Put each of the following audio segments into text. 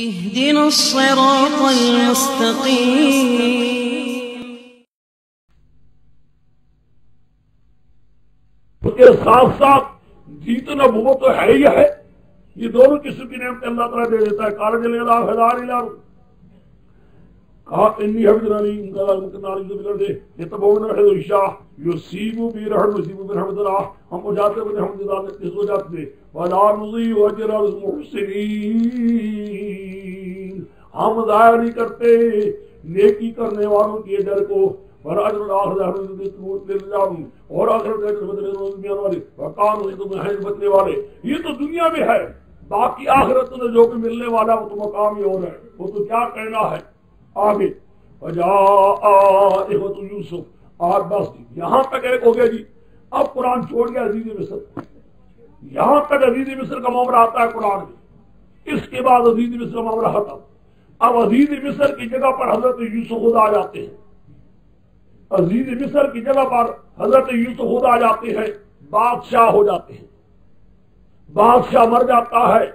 اهدنا الصراط المستقيم. اس کے ساتھ ساتھ جیتنا وہ تو ہے ہی ہے. یہ دونوں قسم کی نعمت اللہ تعالیٰ دے دیتا ہے. کارج اللہ ہزار الار کہا انی حفظنانی ان کا مکنانی جو ملر دے یہ تو بہت نہ ہے عشاء یصیبو برحم یصیبو برحمت اللہ ہم کو جاتے ہیں ہم جزا اس وجہ سے ولا نضيع اجر المحسنین ہم ضائع نہیں کرتے نیکی کرنے والوں کے اجر کو اور اجر الاخرہ اور آخرت کے بدلے دنیا والے وقان ہے بدلے والے. یہ تو دنیا میں ہے, باقی آخرت میں جو بھی ملنے والا وہ تو مقام ہی اور ہے. وہ تو کیا کہنا ہے آگے اخوۃ یوسف. اور بس یہاں تک ایک ہو گیا جی. اب قرآن چھوڑ گیا عزیز مصر. یہاں تک عزیز مصر کا معاملہ آتا ہے قرآن میں. اس کے بعد عزیز مصر کا معاملہ ختم. اب عزیز مصر کی جگہ پر حضرت یوسف خود آ جاتے ہیں. عزیز مصر کی جگہ پر حضرت یوسف خود آ جاتے ہیں, بادشاہ ہو جاتے ہیں. بادشاہ مر جاتا ہے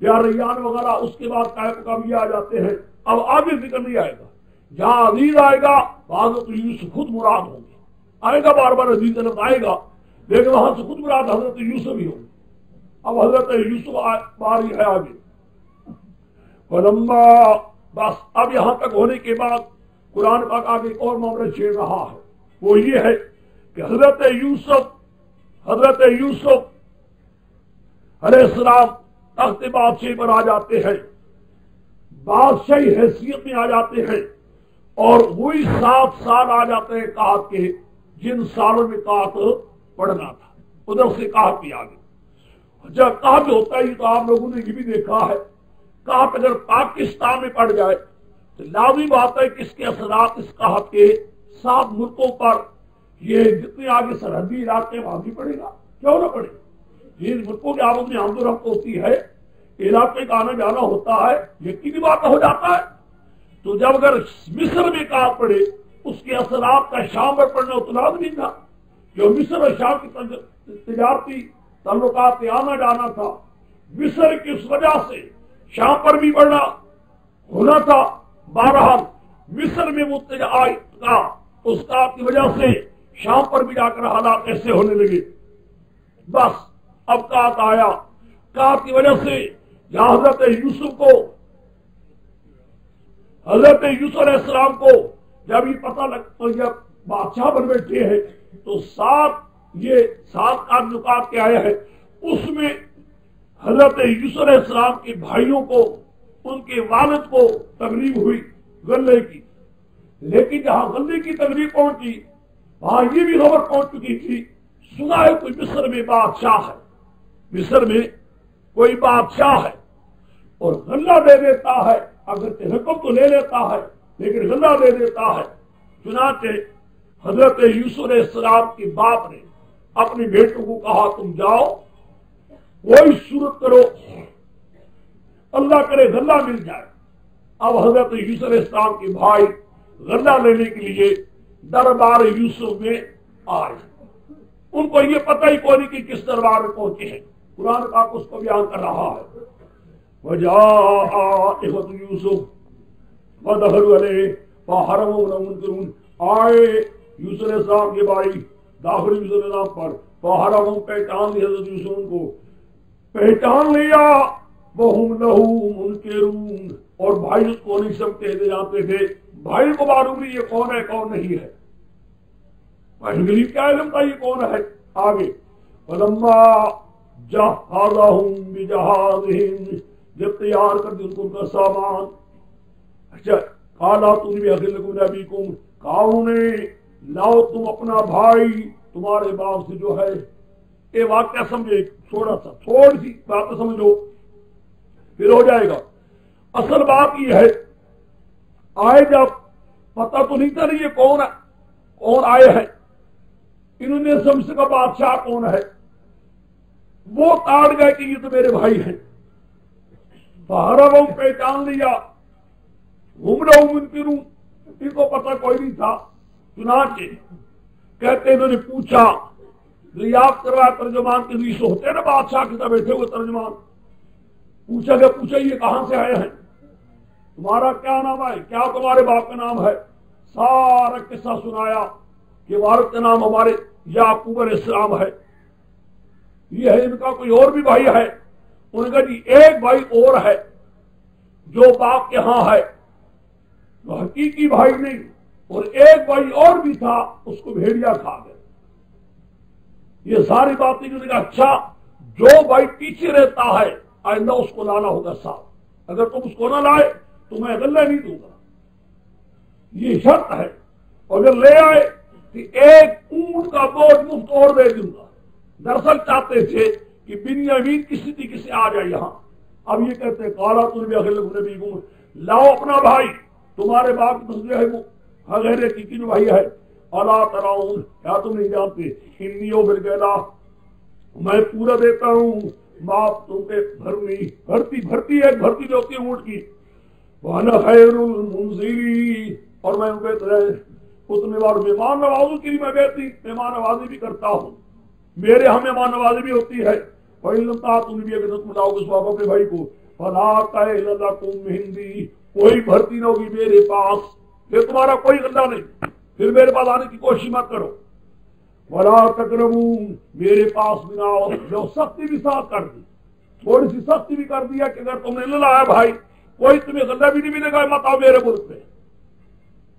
یا ریان وغیرہ, اس کے بعد قائم کا بھی آ جاتے ہیں. اب آگے ذکر نہیں آئے گا. جہاں عزیز آئے گا حضرت یوسف خود مراد ہوں گے. آئے گا بار بار عزیز لفظ آئے گا, لیکن وہاں سے خود مراد حضرت یوسف ہی ہوں گے. اب حضرت یوسف باری ہے آگے. فلما بس اب یہاں تک ہونے کے بعد قرآن پاک آگے ایک اور معاملہ چھیڑ رہا ہے. وہ یہ ہے کہ حضرت یوسف علیہ السلام تخت بادشاہی پر آ جاتے ہیں, بادشاہی حیثیت میں آ جاتے ہیں, اور وہی 7 سال آ جاتے ہیں قحط کے, جن سالوں میں قحط پڑنا تھا. ادھر سے قحط بھی آ گئی. جب قحط ہوتا ہے تو آپ لوگوں نے یہ بھی دیکھا ہے, قحط اگر پاکستان میں پڑ جائے تو لازمی بات ہے کہ اس کے اثرات اس قحط کے 7 ملکوں پر, یہ جتنے آگے سرحدی علاقے وہاں بھی پڑے گا. کیوں نہ پڑے؟ جن ملکوں کی آمد میں آمد و رفت ہوتی ہے, علاقے کا آنا جانا ہوتا ہے, یقینی بات ہو جاتا ہے. تو جب اگر مصر میں قحط پڑے, اس کے اثرات کا شام پر پڑنا تو لازمی تھا. جو مصر اور شام کی تجارتی تعلقات میں آنا جانا تھا, مصر کی اس وجہ سے شام پر بھی پڑنا ہونا تھا. بہرحال مصر میں وہ اس کی وجہ سے شام پر بھی جا کر حالات ایسے ہونے لگے. بس اب قحط آیا. قحط کی وجہ سے جہاں حضرت یوسف علیہ السلام کو جب یہ پتہ لگتا جب بادشاہ بن بیٹھے ہیں تو 7 تعلقات کے آئے ہیں. اس میں حضرت یوسف علیہ السلام کے بھائیوں کو, ان کے والد کو تکلیف ہوئی غلے کی. لیکن جہاں غلے کی تکلیف پہنچی وہاں یہ بھی خبر پہنچ چکی تھی, سنا ہے کوئی مصر میں بادشاہ ہے, مصر میں کوئی بادشاہ ہے اور غلہ دے دیتا ہے. اگر حکم تو لے لیتا ہے لیکن غلہ دے دیتا ہے. چنانچہ حضرت یوسف علیہ السلام کے باپ نے اپنے بیٹوں کو کہا تم جاؤ کوئی صورت کرو, اللہ کرے غلہ مل جائے. اب حضرت یوسف علیہ السلام کے بھائی غلہ لینے کے لیے دربار یوسف میں آئے. ان کو یہ پتہ ہی کوئی نہیں کہ کس دربار میں پہنچے ہیں. قرآن پاک اس کو بیان کر رہا ہے. وَجَاءَ إِخْوَةُ يُوسُفَ فَدَخَلُوا عَلَيْهِ فَحَرَمُوا لَهُ مُنكِرُونَ. آئے یوسف علیہ السلام کے بھائی داخل یوسف علیہ السلام پر, فَحَرَمُوا پہچان لی حضرت یوسف کو پہچان لیا, وَهُمْ لَهُ مُنكِرُونَ, اور بھائی اس کو نہیں سب کہتے جاتے تھے. بھائی کو معلوم نہیں یہ کون ہے کون نہیں ہے. بھائی غریب کیا علم تھا یہ کون ہے. آگے فَلَمَّا جَهَّزَهُمْ بِجَهَازِهِمْ, جب تیار کر دی ان کو ان کا سامان. اچھا قَالَا تُونِ بِأَخٍ لَكُمْ مِنْ أَبِيكُمْ, کہا انہیں لاؤ تم اپنا بھائی تمہارے باپ سے جو ہے. یہ واقعہ سمجھے, تھوڑی سی بات سمجھو پھر ہو جائے گا. اصل بات یہ ہے آئے جب پتہ تو نہیں تھا نہیں یہ کون ہے, کون آئے ہیں. انہوں نے سمجھ سکا بادشاہ کون ہے, وہ تاڑ گئے کہ یہ تو میرے بھائی ہیں. فَحَرَمَهُمْ پہچان لیا, هُمْ لَهُ مُنكِرُونَ, ان کو پتہ کوئی نہیں تھا. چنانچہ کہتے انہوں نے پوچھا, دریافت کروایا ترجمان کے ذریعے سے ہوتے ہیں نا بادشاہ کے ساتھ بیٹھے ہوئے ترجمان, پوچھا یہ کہاں سے آئے ہیں. تمہارا کیا نام ہے؟ کیا تمہارے باپ کا نام ہے؟ سارا قصہ سنایا کہ والد کا نام ہمارے یعقوب علیہ السلام ہے، یہ ہے ان کا کوئی اور بھی بھائی ہے؟ انہوں نے کہا جی ایک بھائی اور ہے جو باپ کے ہاں ہے، تو حقیقی بھائی نہیں، اور ایک بھائی اور بھی تھا اس کو بھیڑیا کھا گیا۔ یہ ساری باتیں جو نے کہا اچھا جو بھائی پیچھے رہتا ہے آئندہ اس کو لانا ہوگا ساتھ، اگر تم اس کو نہ لائے تو میں غلہ نہیں دوں گا، یہ شرط ہے، اور اگر لے آئے تو ایک اونٹ کا بوجھ مفت اور دے دوں گا۔ دراصل چاہتے تھے کہ بنیامین کسی طریقے سے آ جائے یہاں، اب یہ کہتے ہیں کالا تم بھی لاؤ اپنا بھائی، تمہارے باپ کی تصویر ہے غیر حقیقی جو بھائی ہے، الا تراؤن کیا تم نہیں جانتے ہندیوں بالکلا میں پورا دیتا ہوں باپ تم کے بھرتی ایک بھرتی جو ہوتی ہے اونٹ کی، وانا خیر المنزلین اور میں بہتر ہے اتنے بار مہمان نوازوں کی بھی میں بہتری مہمان نوازی بھی کرتا ہوں، میرے ہاں مہمان نوازی بھی ہوتی ہے، تم بھی اگر تم لاؤ گے سواب اپنے بھائی کو فلا تہل لکم ہندی کوئی بھرتی نہ ہوگی میرے پاس، پھر تمہارا کوئی غلہ نہیں، پھر میرے پاس آنے کی کوشش مت کرو، ولا تقربون میرے پاس بھی نہ آؤ، جو سختی بھی ساتھ کر دی، تھوڑی سی سختی بھی کر دیا کہ اگر تم نے نہ لایا بھائی کوئی تمہیں غلہ بھی نہیں ملے گا، مت آؤ میرے ملک پہ،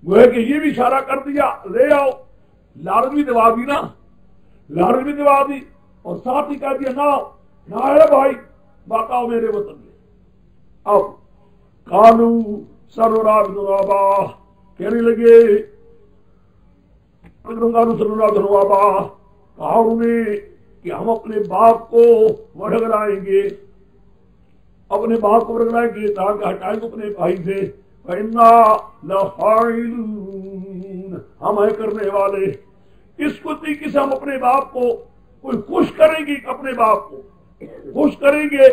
وہ ہے کہ یہ بھی اشارہ کر دیا لے آؤ، لارج بھی دبا دی نا، لارج بھی دبا دی اور ساتھ ہی کہہ دیا نہ ہے بھائی بات آؤ میرے وطن میں۔ اب کالو سرورابا کہنے لگے کہا انہیں کہ ہم اپنے باپ کو وڑگلائیں گے، اپنے باپ کو وڑگلائیں گے تاکہ ہٹائیں گے اپنے بھائی سے، فَإِنَّا لَفَاعِلُونَ ہم ہے کرنے والے، اس کو طریقے سے ہم اپنے باپ کو کوئی خوش کریں گے، اپنے باپ کو خوش کریں گے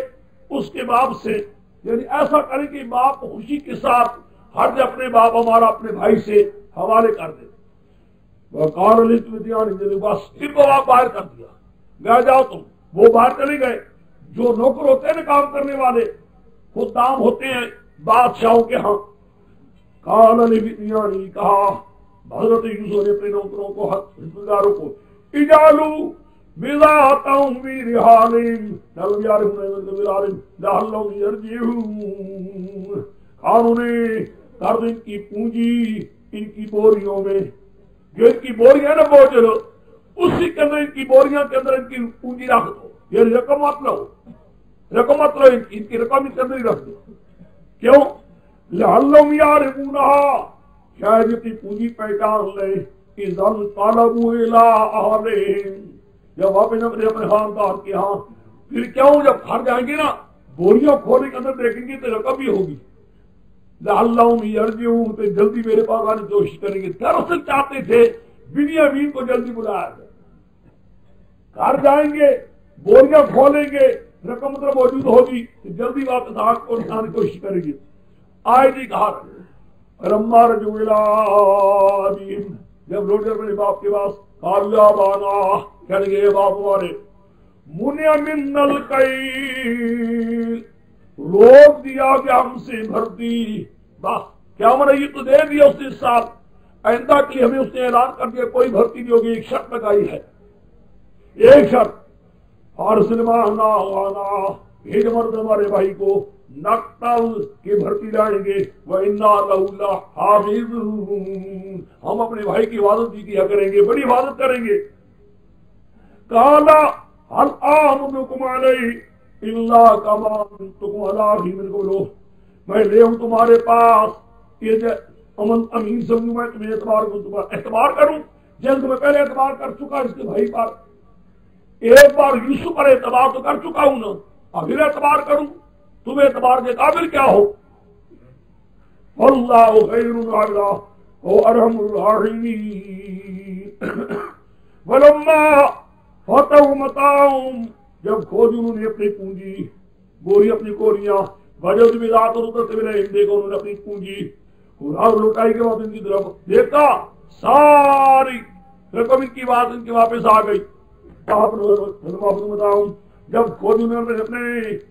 اس کے باپ سے، یعنی ایسا کریں کہ باپ خوشی کے ساتھ ہر جب اپنے باپ ہمارا اپنے بھائی سے حوالے کر دے، بس پھر کو آپ باہر کر دیا، گئے جاؤ تم، وہ باہر چلے گئے، جو نوکر ہوتے ہیں نا کام کرنے والے خدام ہوتے ہیں بادشاہوں کے ہاں، کہا حضرت یوسف نے اپنے نوکروں کو حقداروں کو اجالو بذاتہم فی رحالہم لعلہم یرجعون انہوں نے کر دو ان کی پونجی ان کی بوریوں میں، جو ان کی بوریاں نا بوجھ اسی کے اندر ان کی بوریاں کے اندر ان کی پونجی رکھ دو، یہ رقم مت لو ان کی رقم ان کے اندر ہی رکھ دو، کیوں لعلہم یعرفونہا شاید یہ پونجی پہچان لے، اذا انقلبوا الی اہلہم جب واپس اپنے خاندان کے ہاں، پھر کیوں جب گھر جائیں گے نا بوریاں کھولنے کے اندر دیکھیں گے تو رقم بھی ہوگی، لعلہم یرجعون تو جلدی میرے پاس آنے کی کوشش کریں گے۔ دراصل چاہتے تھے بنیامین کو جلدی بلایا جائے، گھر جائیں گے بوریاں کھولیں گے رقم مطلب موجود ہوگی تو جلدی واپس آنے کی کوشش کریں گے۔ آئے جی کہا رما رجوع الی ابیہم جب لوٹ کر اپنے باپ کے پاس قالوا یا ابانا کہنے گے باپ ہمارے منع منا الکیل روک دیا گیا ہم سے بھرتی، بس کیا منع یہ تو دے دیا اس نے اس سال، آئندہ کے لیے ہمیں اس نے اعلان کر دیا کوئی بھرتی نہیں ہوگی، ایک شرط لگائی ہے، ایک شرط فارسل معنا وانا بھیج مرد ہمارے بھائی کو نقتل کی بھرتی لائیں گے، وَإِنَّا لَهُ لَحَافِظُونَ ہم اپنے بھائی کی حفاظت بھی کیا کریں گے، بڑی حفاظت کریں گے۔ قَالَ هَلْ آمُنُكُمْ عَلَيْهِ إِلَّا كَمَا أَمِنْتُكُمْ عَلَىٰ أَخِي مِنْ قَبْلُ میں لے ہوں تمہارے پاس یہ امن امین سمجھوں، میں تمہیں اعتبار کروں جلد میں پہلے اعتبار کر چکا اس کے بھائی پر، ایک بار یوسف پر اعتبار تو کر چکا ہوں نا، اب پھر اعتبار کروں، تم اعتبار کے قابل کیا ہو؟ واللہ خیر الرحمٰ ارحم الراحمین ولما فتحوا متاعهم جب کھوج انہوں نے اپنی پونجی بوری اپنی کوریاں وجد بذات ادھر سے ملے دیکھا انہوں نے اپنی پونجی اور لوٹائی کے بعد ان کی طرف دیکھا ساری رقم ان کی بات ان کے واپس آ گئی، جب کھوج انہوں نے اپنے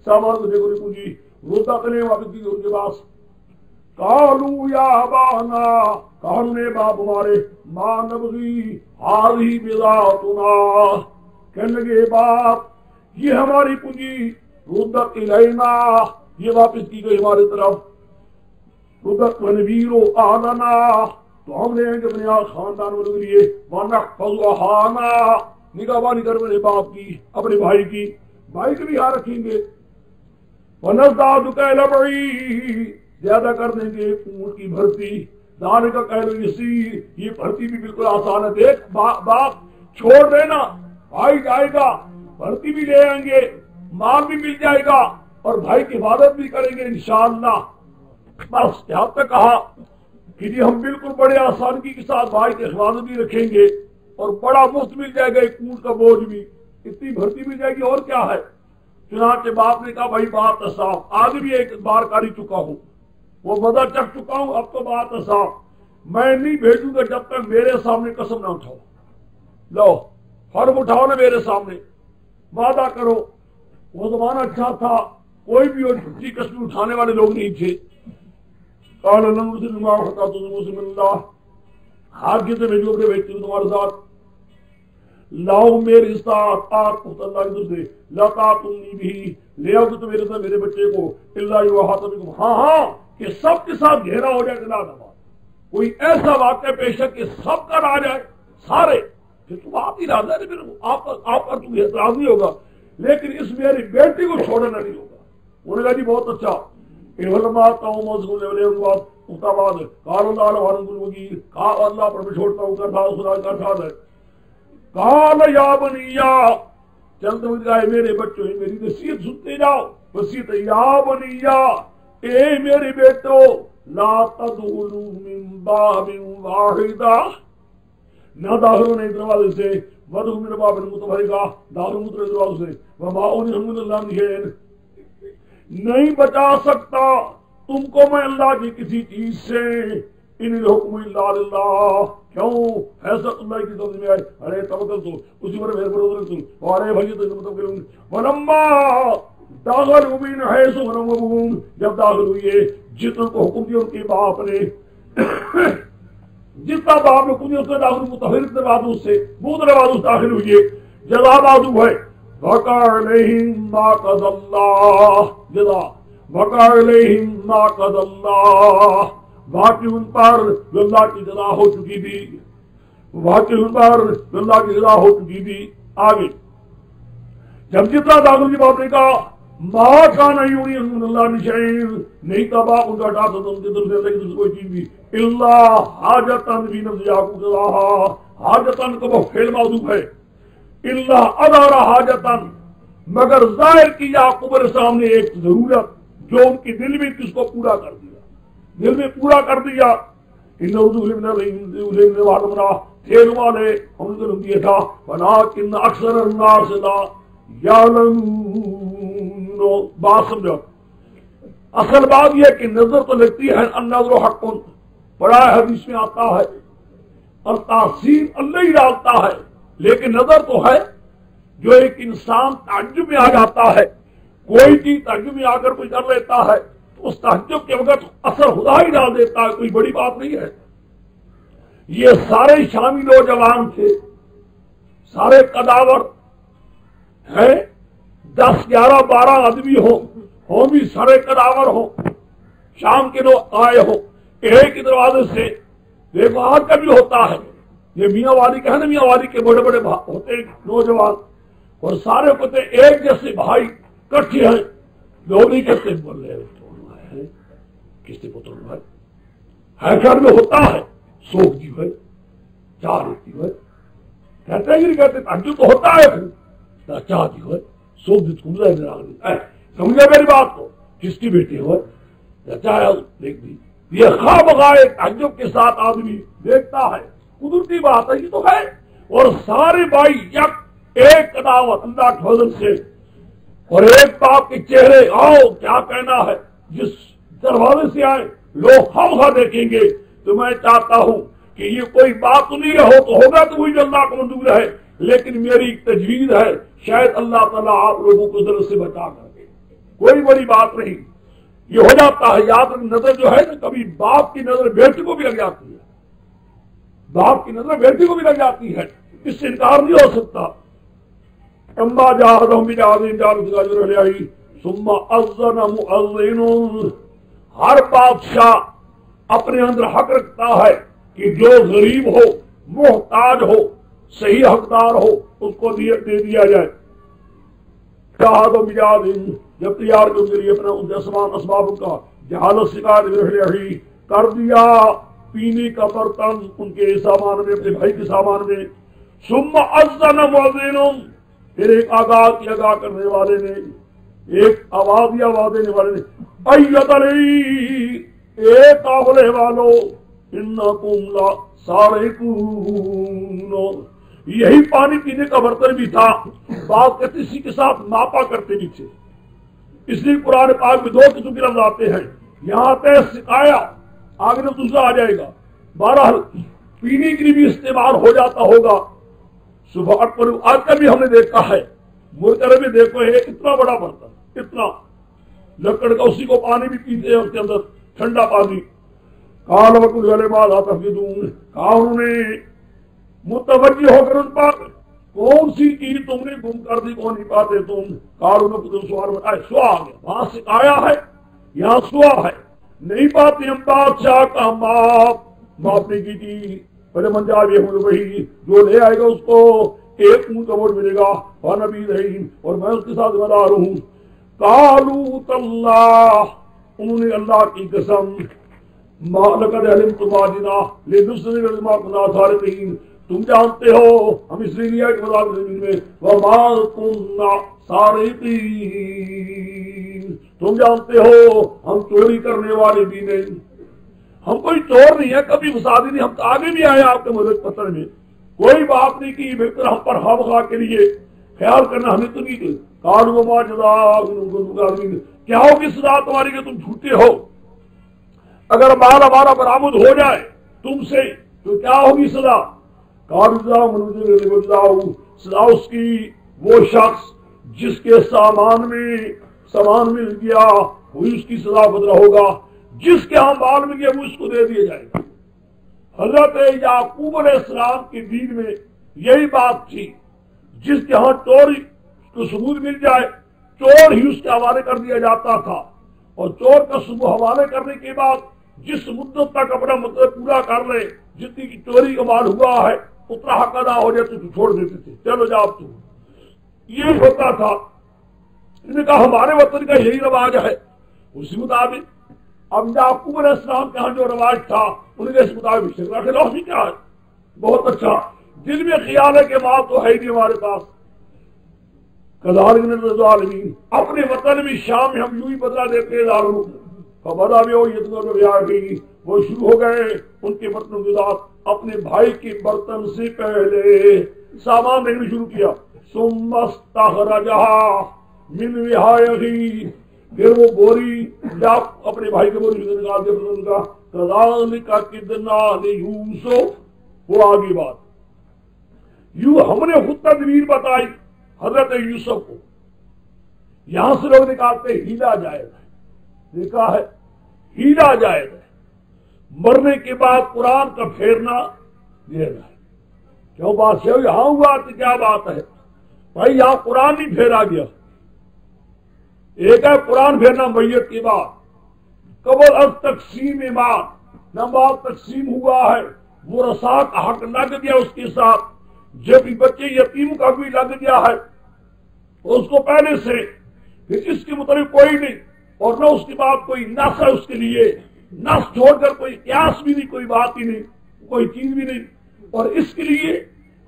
سامان کو دیکھو پونجی روتا تلے واپس کی ان کے پاس قالوا یا ابانا، کہا نے باپ ہمارے، ما نبغی ہذہ بضاعتنا، کہنے لگے باپ یہ ہماری پونجی، ردت الینا، یہ واپس کی گئی ہماری طرف، ردت ونبیرو آلنا، تو ہم لیں گے اپنے خاندان والوں کے لیے، ونحفظ اخانا، نگہبانی کر میرے باپ کی، اپنے بھائی کی، بھائی کے بھی یہاں رکھیں گے، ونزداد کیل بعیر، زیادہ کر دیں گے اونٹ کی بھرتی، دانے کا کیل یسیر، یہ بھرتی بھی بالکل آسان ہے، دیکھ باپ چھوڑ دینا، بھائی جائے گا، بھرتی بھی لے آئیں گے، مال بھی مل جائے گا، اور بھائی کی حفاظت بھی کریں گے انشاءاللہ۔ بس یہاں تک کہا کہ جی ہم بالکل بڑے آسانی کے ساتھ بھائی کی حفاظت بھی رکھیں گے، اور بڑا مفت مل جائے گا، ایک اونٹ کا بوجھ بھی، اتنی بھرتی مل جائے گی، اور کیا ہے۔ چنانچہ باپ نے کہا بھائی بات صاف، آگے بھی ایک بار کاری چکا ہوں، وہ مدد چک چکا ہوں، اب تو بات صاف، میں نہیں بھیجوں گا جب تک میرے سامنے قسم نہ اٹھاؤ، لو فرم اٹھاؤ نا میرے سامنے، وعدہ کرو۔ وہ زمانہ اچھا تھا، کوئی بھی اور جھوٹی قسم اٹھانے والے لوگ نہیں تھے۔ قال لن نرسل ما حتى تؤمنوا بالله، حاجت میں جو کہ بھیجتی ہوں تمہارے ساتھ، لاؤ میرے ساتھ آپ اللہ کی طرف سے، لا تعتنی بھی، لے آؤ تو میرے ساتھ میرے بچے کو، الا یحاط بکم، ہاں کہ سب کے ساتھ گھیرا ہو جائے گا، کوئی ایسا واقعہ پیش ہے کہ سب کا آ جائے سارے، پھر تم آپ ہی راضی ہے، پھر آپ پر تم اعتراض نہیں ہوگا، لیکن اس میری بیٹی کو چھوڑنا نہیں ہوگا۔ انہوں نے کہا جی بہت اچھا، اللہ پر میں چھوڑتا ہوں، خدا ہے۔ قال یا بنیا، چلتے ہوئے کہا میرے بچوں میری نصیحت سنتے جاؤ، وصیت، یا بنیا، اے میرے بیٹو، لا تدخلوا من باب واحدہ، نہ داخل ہونے دروازے سے، ودخلوا من باب متفرقہ، داخل مختلف دروازے سے، وما اغنی عنکم من اللہ من شیء، نہیں بچا سکتا تم کو میں اللہ کی کسی چیز سے، ان الحکم الا للہ، کیوں فیصلہ اللہ کی طرف میں آئے، ارے توکل تو اسی پر میرے بروز رسول، ارے بھائی تو متوکل، ولما داخلوا من حیث امرهم، جب داخل ہوئے جتن کو حکم دیا ان کے باپ نے، جتنا باپ نے حکم دیا اس سے داخل، متفرق دروازوں سے، منہ دروازوں سے داخل ہوئے، جزا بازو ہے، وقع علیہم ما قضى اللہ، جزا وقع علیہم ما قضى اللہ، باقی ان پر جو اللہ کی جزا ہو چکی تھی، باقی ان پر جو اللہ کی جزا ہو چکی تھی۔ آگے جب جتنا داخل کی باپ نے کہا ماں کا نہیں ہوئی اللہ نشین، نہیں تھا باپ ان کا ڈاکٹر تھا ان کی طرف سے اللہ کی طرف سے کوئی چیز بھی، اللہ حاجتن بھی نفس یعقوب جزاہا، حاجتن کا وہ فعل موصوف ہے، اللہ ادارا حاجتن، مگر ظاہر کی یعقوب علیہ السلام نے ایک ضرورت جو ان کی دل میں کس کو پورا کر دیا، دل میں پورا کر دیا۔ ان اردو علم والمرا تھیل والے ہم نے دیا تھا، ولیکن اکثر الناس لا یعلمون، بات سمجھو، اصل بات یہ کہ نظر تو لگتی ہے، النظر حق، بڑا حدیث میں آتا ہے، اور تحسین اللہ ہی ڈالتا ہے، لیکن نظر تو ہے، جو ایک انسان تعجب میں آ جاتا ہے، کوئی چیز تعجب میں آ کر کوئی کر لیتا ہے، تو اس تعجب کے وقت اثر خدا ہی ڈال دیتا ہے، کوئی بڑی بات نہیں ہے۔ یہ سارے شامی نوجوان تھے، سارے قداور ہیں، 10 11 12 آدمی ہوں بھی سارے قداور ہوں، شام کے لوگ آئے ہوں، ایک ہی دروازے سے، دیکھو آج کا بھی ہوتا ہے، یہ میاں والی کا ہے نا، میاں والی کے بڑے بڑے ہوتے نوجوان، اور سارے ہوتے ایک جیسے بھائی کٹھے ہیں، لوگ نہیں کہتے بول رہے کس سے پتر بھائی ہے، گھر میں ہوتا ہے، سوکھ جی ہے، چار ہوتی ہے، کہتے ہیں کہ نہیں کہتے، تعجب تو ہوتا ہے، چاہ جی ہے، سوکھ دی سمجھے میری بات کو، کس کی بیٹی ہو چاہے دیکھ دی، یہ خواب غائب تعجب کے ساتھ آدمی دیکھتا ہے، قدرتی بات ہے یہ تو ہے، اور سارے بھائی یک ایک قداوت اللہ کے فضل سے، اور ایک باپ کے چہرے، آؤ کیا کہنا ہے، جس دروازے سے آئے لوگ خواہ دیکھیں گے، تو میں چاہتا ہوں کہ یہ کوئی بات نہیں ہو تو ہوگا تو وہی جو اللہ کو منظور ہے، لیکن میری ایک تجویز ہے، شاید اللہ تعالیٰ آپ لوگوں کو ضرورت سے بچا کر دے، کوئی بڑی بات نہیں۔ یہ ہو جاتا ہے. یاد رکھ, نظر جو ہے نا کبھی باپ کی نظر بیٹی کو بھی لگ جاتی ہے, باپ کی نظر بیٹی کو بھی لگ جاتی ہے, اس سے انکار نہیں ہو سکتا. اما جاہدہم بجاہدہم جعلوا علیہ ثم اذن مؤذن. ہر بادشاہ اپنے اندر حق رکھتا ہے کہ جو غریب ہو, محتاج ہو, صحیح حقدار ہو, اس کو دے دیا جائے. جاہدہم بجاہدہم, جب تیار کر کے لیے اپنا ان کے اسباب کا جہالت سکھا دے کر دیا پینے کا برتن ان کے سامان میں, اپنے بھائی کے سامان میں. ثم اذن مؤذن, پھر ایک آگاہ کرنے والے نے, ایک آواز یا آواز دینے والے نے, ایت علی, اے قافلے والو, انکم لسارقون. یہی پانی پینے کا برتن بھی تھا, بعض کہتے اسی کے ساتھ ماپا کرتے بھی تھے. اس لیے قرآن پاک میں 2 قسم کے لفظ آتے ہیں. یہاں آتے ہیں سکایا, آگے میں دوسرا آ جائے گا. بہرحال پینے کے لیے بھی استعمال ہو جاتا ہوگا. صبح آج کل بھی ہم نے دیکھا ہے, مرکرے میں دیکھو ہے اتنا بڑا برتن, اتنا لکڑ کا, اسی کو پانی بھی پیتے ہیں, اس کے اندر ٹھنڈا پانی. کال وکل والے بات آتا انہوں نے متوجہ ہو کر ان پر, کون سی چیز تم نے گم کر دی, کون نہیں پاتے تم. کالوں نے سوال بتایا, سوا آ گیا, وہاں سکھایا ہے, یہاں سوا ہے, نہیں پاتے ہم بادشاہ کا معاف نہیں کی تھی. پہلے منجا بھی وہی جو لے آئے گا اس کو ایک منہ کا موڑ ملے گا, اور نبی رحیم, اور میں اس کے ساتھ ذمہ دار ہوں. قالوا تاللہ, انہوں نے اللہ کی قسم, لقد علمتم ما جنا لنفسنا بما كنا سارقين, تم جانتے ہو ہم اس لیے لیا کہ مذاق زمین میں, وما كنا سارقين, تم جانتے ہو ہم چوری کرنے والے بھی نہیں, ہم کوئی چور نہیں ہے, کبھی فسادی نہیں, ہم تو آگے بھی آئے آپ کے مدد پتر میں, کوئی بات نہیں کی, بہتر ہم پر خواہ خواہ کے لیے خیال کرنا ہمیں تو نہیں کی. قالوا وما جزاء, کیا ہوگی سزا تمہاری کہ تم جھوٹے ہو. اگر مال ہمارا برآمد ہو جائے تم سے تو کیا ہوگی سزا. سزا اس کی وہ شخص جس کے سامان مل گیا وہی اس کی سزا بدلا ہوگا, جس کے ہاں مال مل گیا وہ اس کو دے دیا جائے گا. حضرت یعقوب علیہ السلام کے دین میں یہی بات تھی, جس کے ہاں چوری کو ثبوت مل جائے چور ہی اس کے حوالے کر دیا جاتا تھا, اور چور کا ثبوت حوالے کرنے کے بعد جس مدت تک اپنا مطلب پورا کر لے, جتنی کی چوری کا مال ہوا ہے اتنا حق ادا ہو جائے تو چھوڑ دیتے تھے, چلو جاؤ تم. یہ ہوتا تھا. انہوں نے کہا ہمارے وطن کا یہی رواج ہے. اسی مطابق اب یعقوب علیہ السلام کے ہاں جو رواج تھا انہیں اس مطابق خلافی کیا ہے, بہت اچھا. دل میں خیال ہے کہ ماں تو ہے ہی نہیں ہمارے پاس. ظالمین, اپنے وطن میں شام میں ہم یوں ہی بدلا دیتے ہیں ظالموں کو. خبردار بھی ہو یہ وہ شروع ہو گئے ان کے برتنوں کے ساتھ اپنے بھائی کے برتن سے پہلے سامان دینا شروع کیا. ثم استخرجها من وعائه, پھر وہ بوری جب اپنے بھائی کے بوری سے نکال دیا برتن کا. کذالک کدنا لیوسف, وہ آگے بات یوں ہم نے خود تدبیر بتائی حضرت یوسف کو. یہاں سے لوگ نکالتے ہیلا جائز ہے, دیکھا ہے ہیلا جائز ہے, مرنے کے بعد قرآن کا پھیرنا جائز ہے. کیوں بادشاہ یہاں ہوا تو کیا بات ہے بھائی, یہاں قرآن نہیں پھیرا گیا. ایک ہے قرآن پھیرنا میت کے بعد, قبل از تقسیم بعد نماز تقسیم ہوا ہے, وہ رسا کا حق لگ گیا اس کے ساتھ, جب بچے یتیم کا بھی لگ گیا ہے اس کو پہلے سے, پھر اس کے مطابق کوئی نہیں, اور نہ اس کے بعد کوئی نس ہے اس کے لیے, نس چھوڑ کر کوئی قیاس بھی نہیں, کوئی بات ہی نہیں, کوئی چیز بھی نہیں. اور اس کے لیے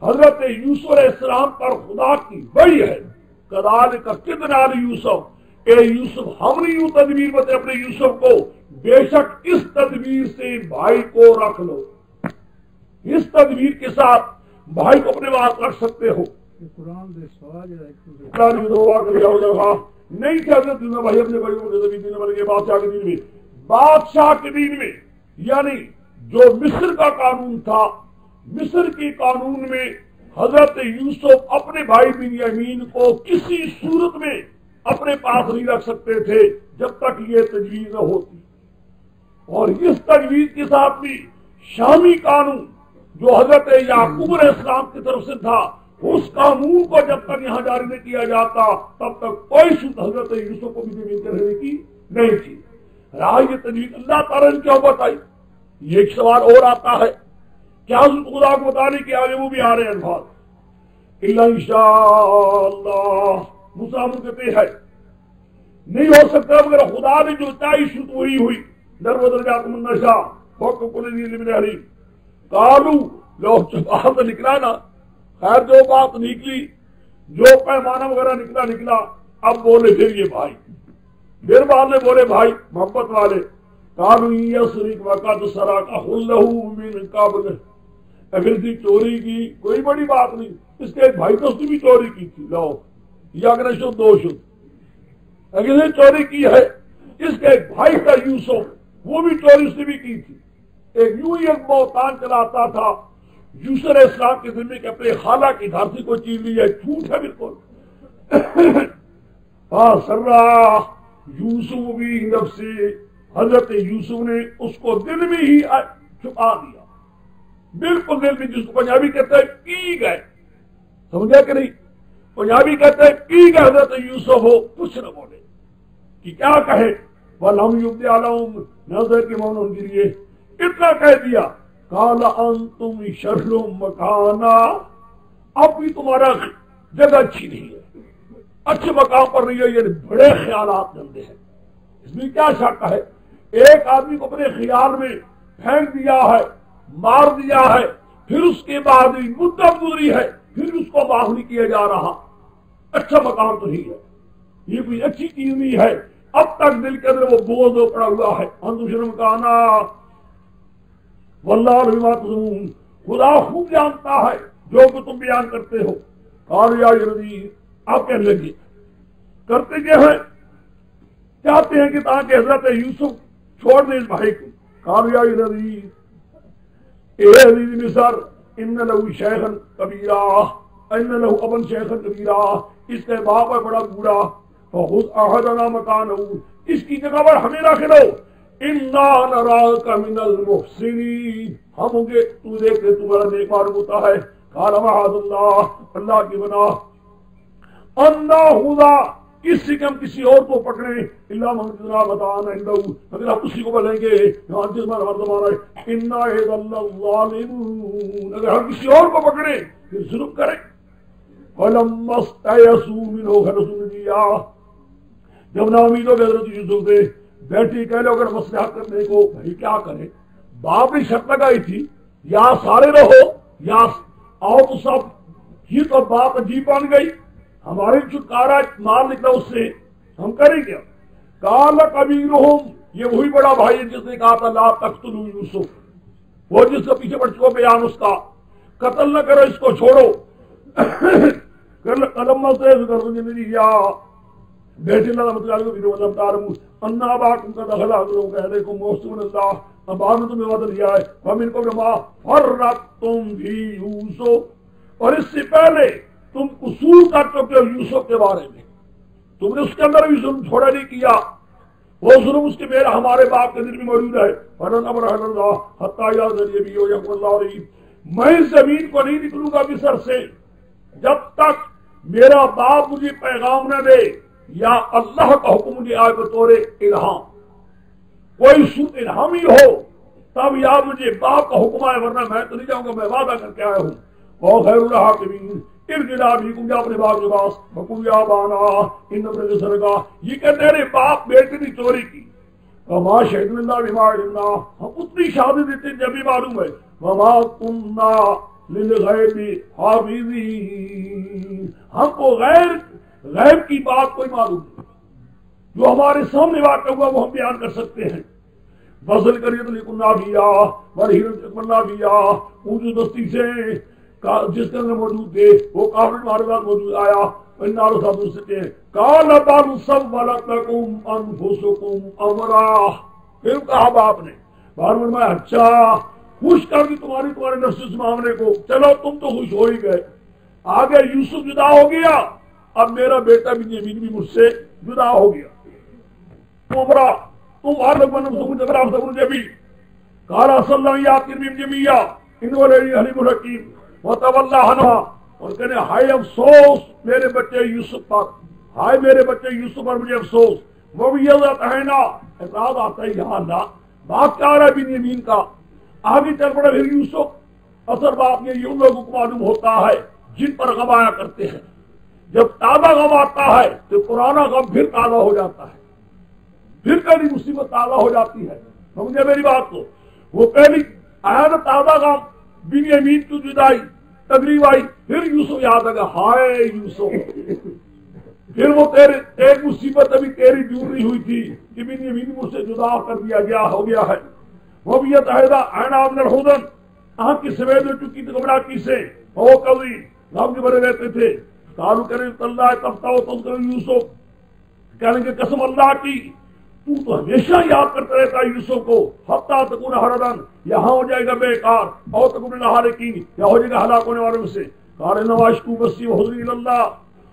حضرت یوسف علیہ السلام پر خدا کی بڑی ہے. کذالک کدنا لیوسف, اے یوسف ہم نے یوں تدبیر بتائی اپنے یوسف کو, بے شک اس تدبیر سے بھائی کو رکھ لو, اس تدبیر کے ساتھ بھائی کو اپنے پاس رکھ سکتے ہو. نہیں کہتے بھائی اپنے بھائی کو بادشاہ کے دین میں, بادشاہ کے دین میں یعنی جو مصر کا قانون تھا, مصر کے قانون میں حضرت یوسف اپنے بھائی بنیامین کو کسی صورت میں اپنے پاس نہیں رکھ سکتے تھے جب تک یہ تجویز نہ ہوتی. اور اس تجویز کے ساتھ بھی شامی قانون جو حضرت یعقوب علیہ السلام کی طرف سے تھا اس قانون کو جب تک یہاں جاری نہیں کیا جاتا تب تک کوئی شد حضرت یوسف کو بھی زمین کے رہنے کی نہیں تھی. رہا یہ تجویز اللہ تعالیٰ نے کیوں بتائی؟ یہ ایک سوال اور آتا ہے. کیا حضرت خدا کو بتانے کے آگے وہ بھی آ رہے ہیں الفاظ الا انشاءاللہ. مسلمان کہتے ہیں نہیں ہو سکتا مگر خدا نے جو چاہی شد وہی ہوئی. در بدر جاتا من نشا حکم کل ذی علم علیم. قالو لو بات نکلا نا خیر جو بات نکلی جو پیمانہ وغیرہ نکلا. اب بولے پھر یہ بھائی پھر بعد میں بولے بھائی محبت والے قالو یسرق وقد سرق اخ له من قبل. اگر سی چوری کی کوئی بڑی بات نہیں اس کے ایک بھائی تو اس نے بھی چوری کی تھی. لو یا اگر شد دو شد اگر نے چوری کی ہے اس کے ایک بھائی کا یوسف وہ بھی چوری اس نے بھی کی تھی. ایک یوں ہی ایک بہتان چلاتا تھا یوسف علیہ السلام کے ذمے کے اپنے خالہ کی گھر سے کوئی چیز لی ہے جھوٹ ہے بالکل. سرا یوسف بھی نفسی حضرت یوسف نے اس کو دل میں ہی چھپا دیا بالکل دل میں جس کو پنجابی کہتے ہیں پی گئے. سمجھا کہ نہیں؟ پنجابی کہتے ہیں پی گئے حضرت یوسف ہو کچھ نہ بولے کہ کیا کہے وَلَمْ يُبْدِ عَلَهُمْ نظر کے معنی کے لیے اتنا کہہ دیا قَالَ أَنْتُمْ شَرٌّ مَكَانًا. اب بھی تمہارا جگہ اچھی نہیں ہے اچھے مقام پر نہیں ہے یعنی بڑے خیالات گندے ہیں. اس میں کیا شک ہے ایک آدمی کو اپنے خیال میں پھینک دیا ہے مار دیا ہے پھر اس کے بعد مدت گزری ہے پھر اس کو معاف نہیں کیا جا رہا. اچھا مقام تو نہیں ہے یہ کوئی اچھی چیز نہیں ہے. اب تک دل کے اندر وہ بوجھ پڑا ہوا ہے. انتم شرم کانا واللہ بما تظنون. خدا خوب جانتا ہے جو کہ تم بیان کرتے ہو. قالوا یا یزید آپ کہنے لگے کرتے کیا ہے چاہتے ہیں کہ تاکہ حضرت یوسف چھوڑ دیں اس بھائی کو. قالوا یا یزید اے عزیز مصر ان لہو شیخا کبیرا ان لہو ابن شیخا کبیرا. اس کے باپ ہے بڑا بوڑھا. فخذ احدنا مکانہ اس کی جگہ پر ہمیں رکھ لو. انا نراک من المحسنین ہم ہوں گے تو دیکھتے تمہارا نیک معلوم ہوتا ہے. قال معاذ اللہ اللہ کی بنا انا خدا اس سے کہ ہم کسی اور کو پکڑیں اللہ منزلہ بتانا اگر آپ اسی کو بلیں گے یہاں جس میں ہمارا زمانہ ہے انا اذا الظالمون. اگر ہم کسی اور کو پکڑیں پھر ظلم کریں. فلما استيئسوا منه خلصوا دیا جب نا امید ہو گئے حضرت یوسف سے بیٹھی کہہ لو اگر مصلحت کرنے کو بھائی کیا کرے. باپ نے شرط لگائی تھی یا سارے رہو یا آؤ تو سب. یہ تو باپ عجیب بن گئی ہماری چھٹکارا مال نکلا اس سے ہم کریں کیا. قال کبیرہم یہ وہی بڑا بھائی جس نے کہا تھا لا تقتلوا یوسف وہ جس کا پیچھے پڑ چکا بیان اس کا قتل نہ کرو اس کو چھوڑو. قلم سے یا بیٹھے اللہ مطلب ویڈیو اللہ تعالی انا باکم کا دخل حضروں کہنے کو موسم اللہ اب بعد میں تمہیں وعدہ لیا ہے فمن کو ما فرقتم بھی یوسف. اور اس سے پہلے تم قصور کر چکے ہو یوسف کے بارے میں. تم نے اس کے اندر بھی ظلم چھوڑا نہیں کیا. وہ ظلم اس کے میرا ہمارے باپ کے دل میں موجود ہے. فرن امر اللہ حتی یا ذریعہ بھی ہو یا اللہ علیہ میں زمین کو نہیں نکلوں گا مصر سے جب تک میرا باپ مجھے پیغام نہ دے یا اللہ کا حکم مجھے آئے بطور الہام. کوئی سود الہامی ہو تب یا مجھے باپ کا حکم آئے ورنہ میں تو نہیں جاؤں گا. میں وعدہ کر کے آیا ہوں. اور خیر الحاکمین ارجعوا بكم یا اپنے باپ کے پاس بقول یا بانا ان اپنے سرگا یہ کہتے ہیں باپ بیٹے نے چوری کی. وما شہدنا الا بما علمنا ہم اتنی شہادت دیتے جب بھی معلوم ہے. وما كنا للغیب حافظین ہم کو غیب کی بات کوئی معلوم نہیں. جو ہمارے سامنے واقع ہوا وہ ہم بیان کر سکتے ہیں. فضل کریت لکنا بیا ورحیرنا بیا اونچی بستی سے جس کے اندر موجود تھے وہ کافر ہمارے پاس موجود آیا. انارو صاحب سے قال بل سولتکم انفسکم امرا. پھر کہا باپ نے بار میں اچھا خوش کر دی تمہارے نفس اس معاملے کو. چلو تم تو خوش ہو ہی گئے. آگے یوسف جدا ہو گیا اب میرا بیٹا بھی زمین بھی مجھ سے جدا ہو گیا. عمرہ تم عالم بنم سمجھ اگر سمجھ بھی کالا صلی اللہ یا ترمیم جمیہ ان ولی حلیم الحکیم وتولا عنہ. اور کہنے ہائے افسوس میرے بچے یوسف پر, ہائے میرے بچے یوسف پر مجھے افسوس. وہ بھی ہے نا اعتراض آتا ہے یہاں نا بات کیا رہا ہے بنیامین کا. آگے چل پڑا پھر یوسف. اثر بات یہ ان لوگوں کو معلوم ہوتا ہے جن پر غم آیا کرتے ہیں. جب تازہ غم آتا ہے تو پرانا غم پھر تازہ ہو جاتا ہے, پھر کبھی مصیبت تازہ ہو جاتی ہے. سمجھے میری بات کو. وہ پہلی آیا نا تازہ غم بنیامین کی جدائی تقریب آئی, پھر یوسف یاد آ گیا ہائے یوسف. پھر وہ ایک مصیبت ابھی تیری دور نہیں ہوئی تھی کہ بنیامین مجھ سے جدا کر دیا گیا ہو گیا ہے. وہ بھی یہ عہدہ عینا ابن الحزن آنکھ کی سوید ہو چکی تھی گمراہی سے. ہو کبھی غم کے بھرے رہتے تھے. کالو کریں اللہ تفتا ہو تم کریں یوسف, کہیں گے قسم اللہ کی تو ہمیشہ یاد کرتا رہتا ہے یوسف کو. ہفتہ تکون ہردن یہاں ہو جائے گا بیکار اور تکون لہارکی یا ہو جائے گا ہلاک ہونے والوں میں سے. قال نواش کو بسی حضری اللہ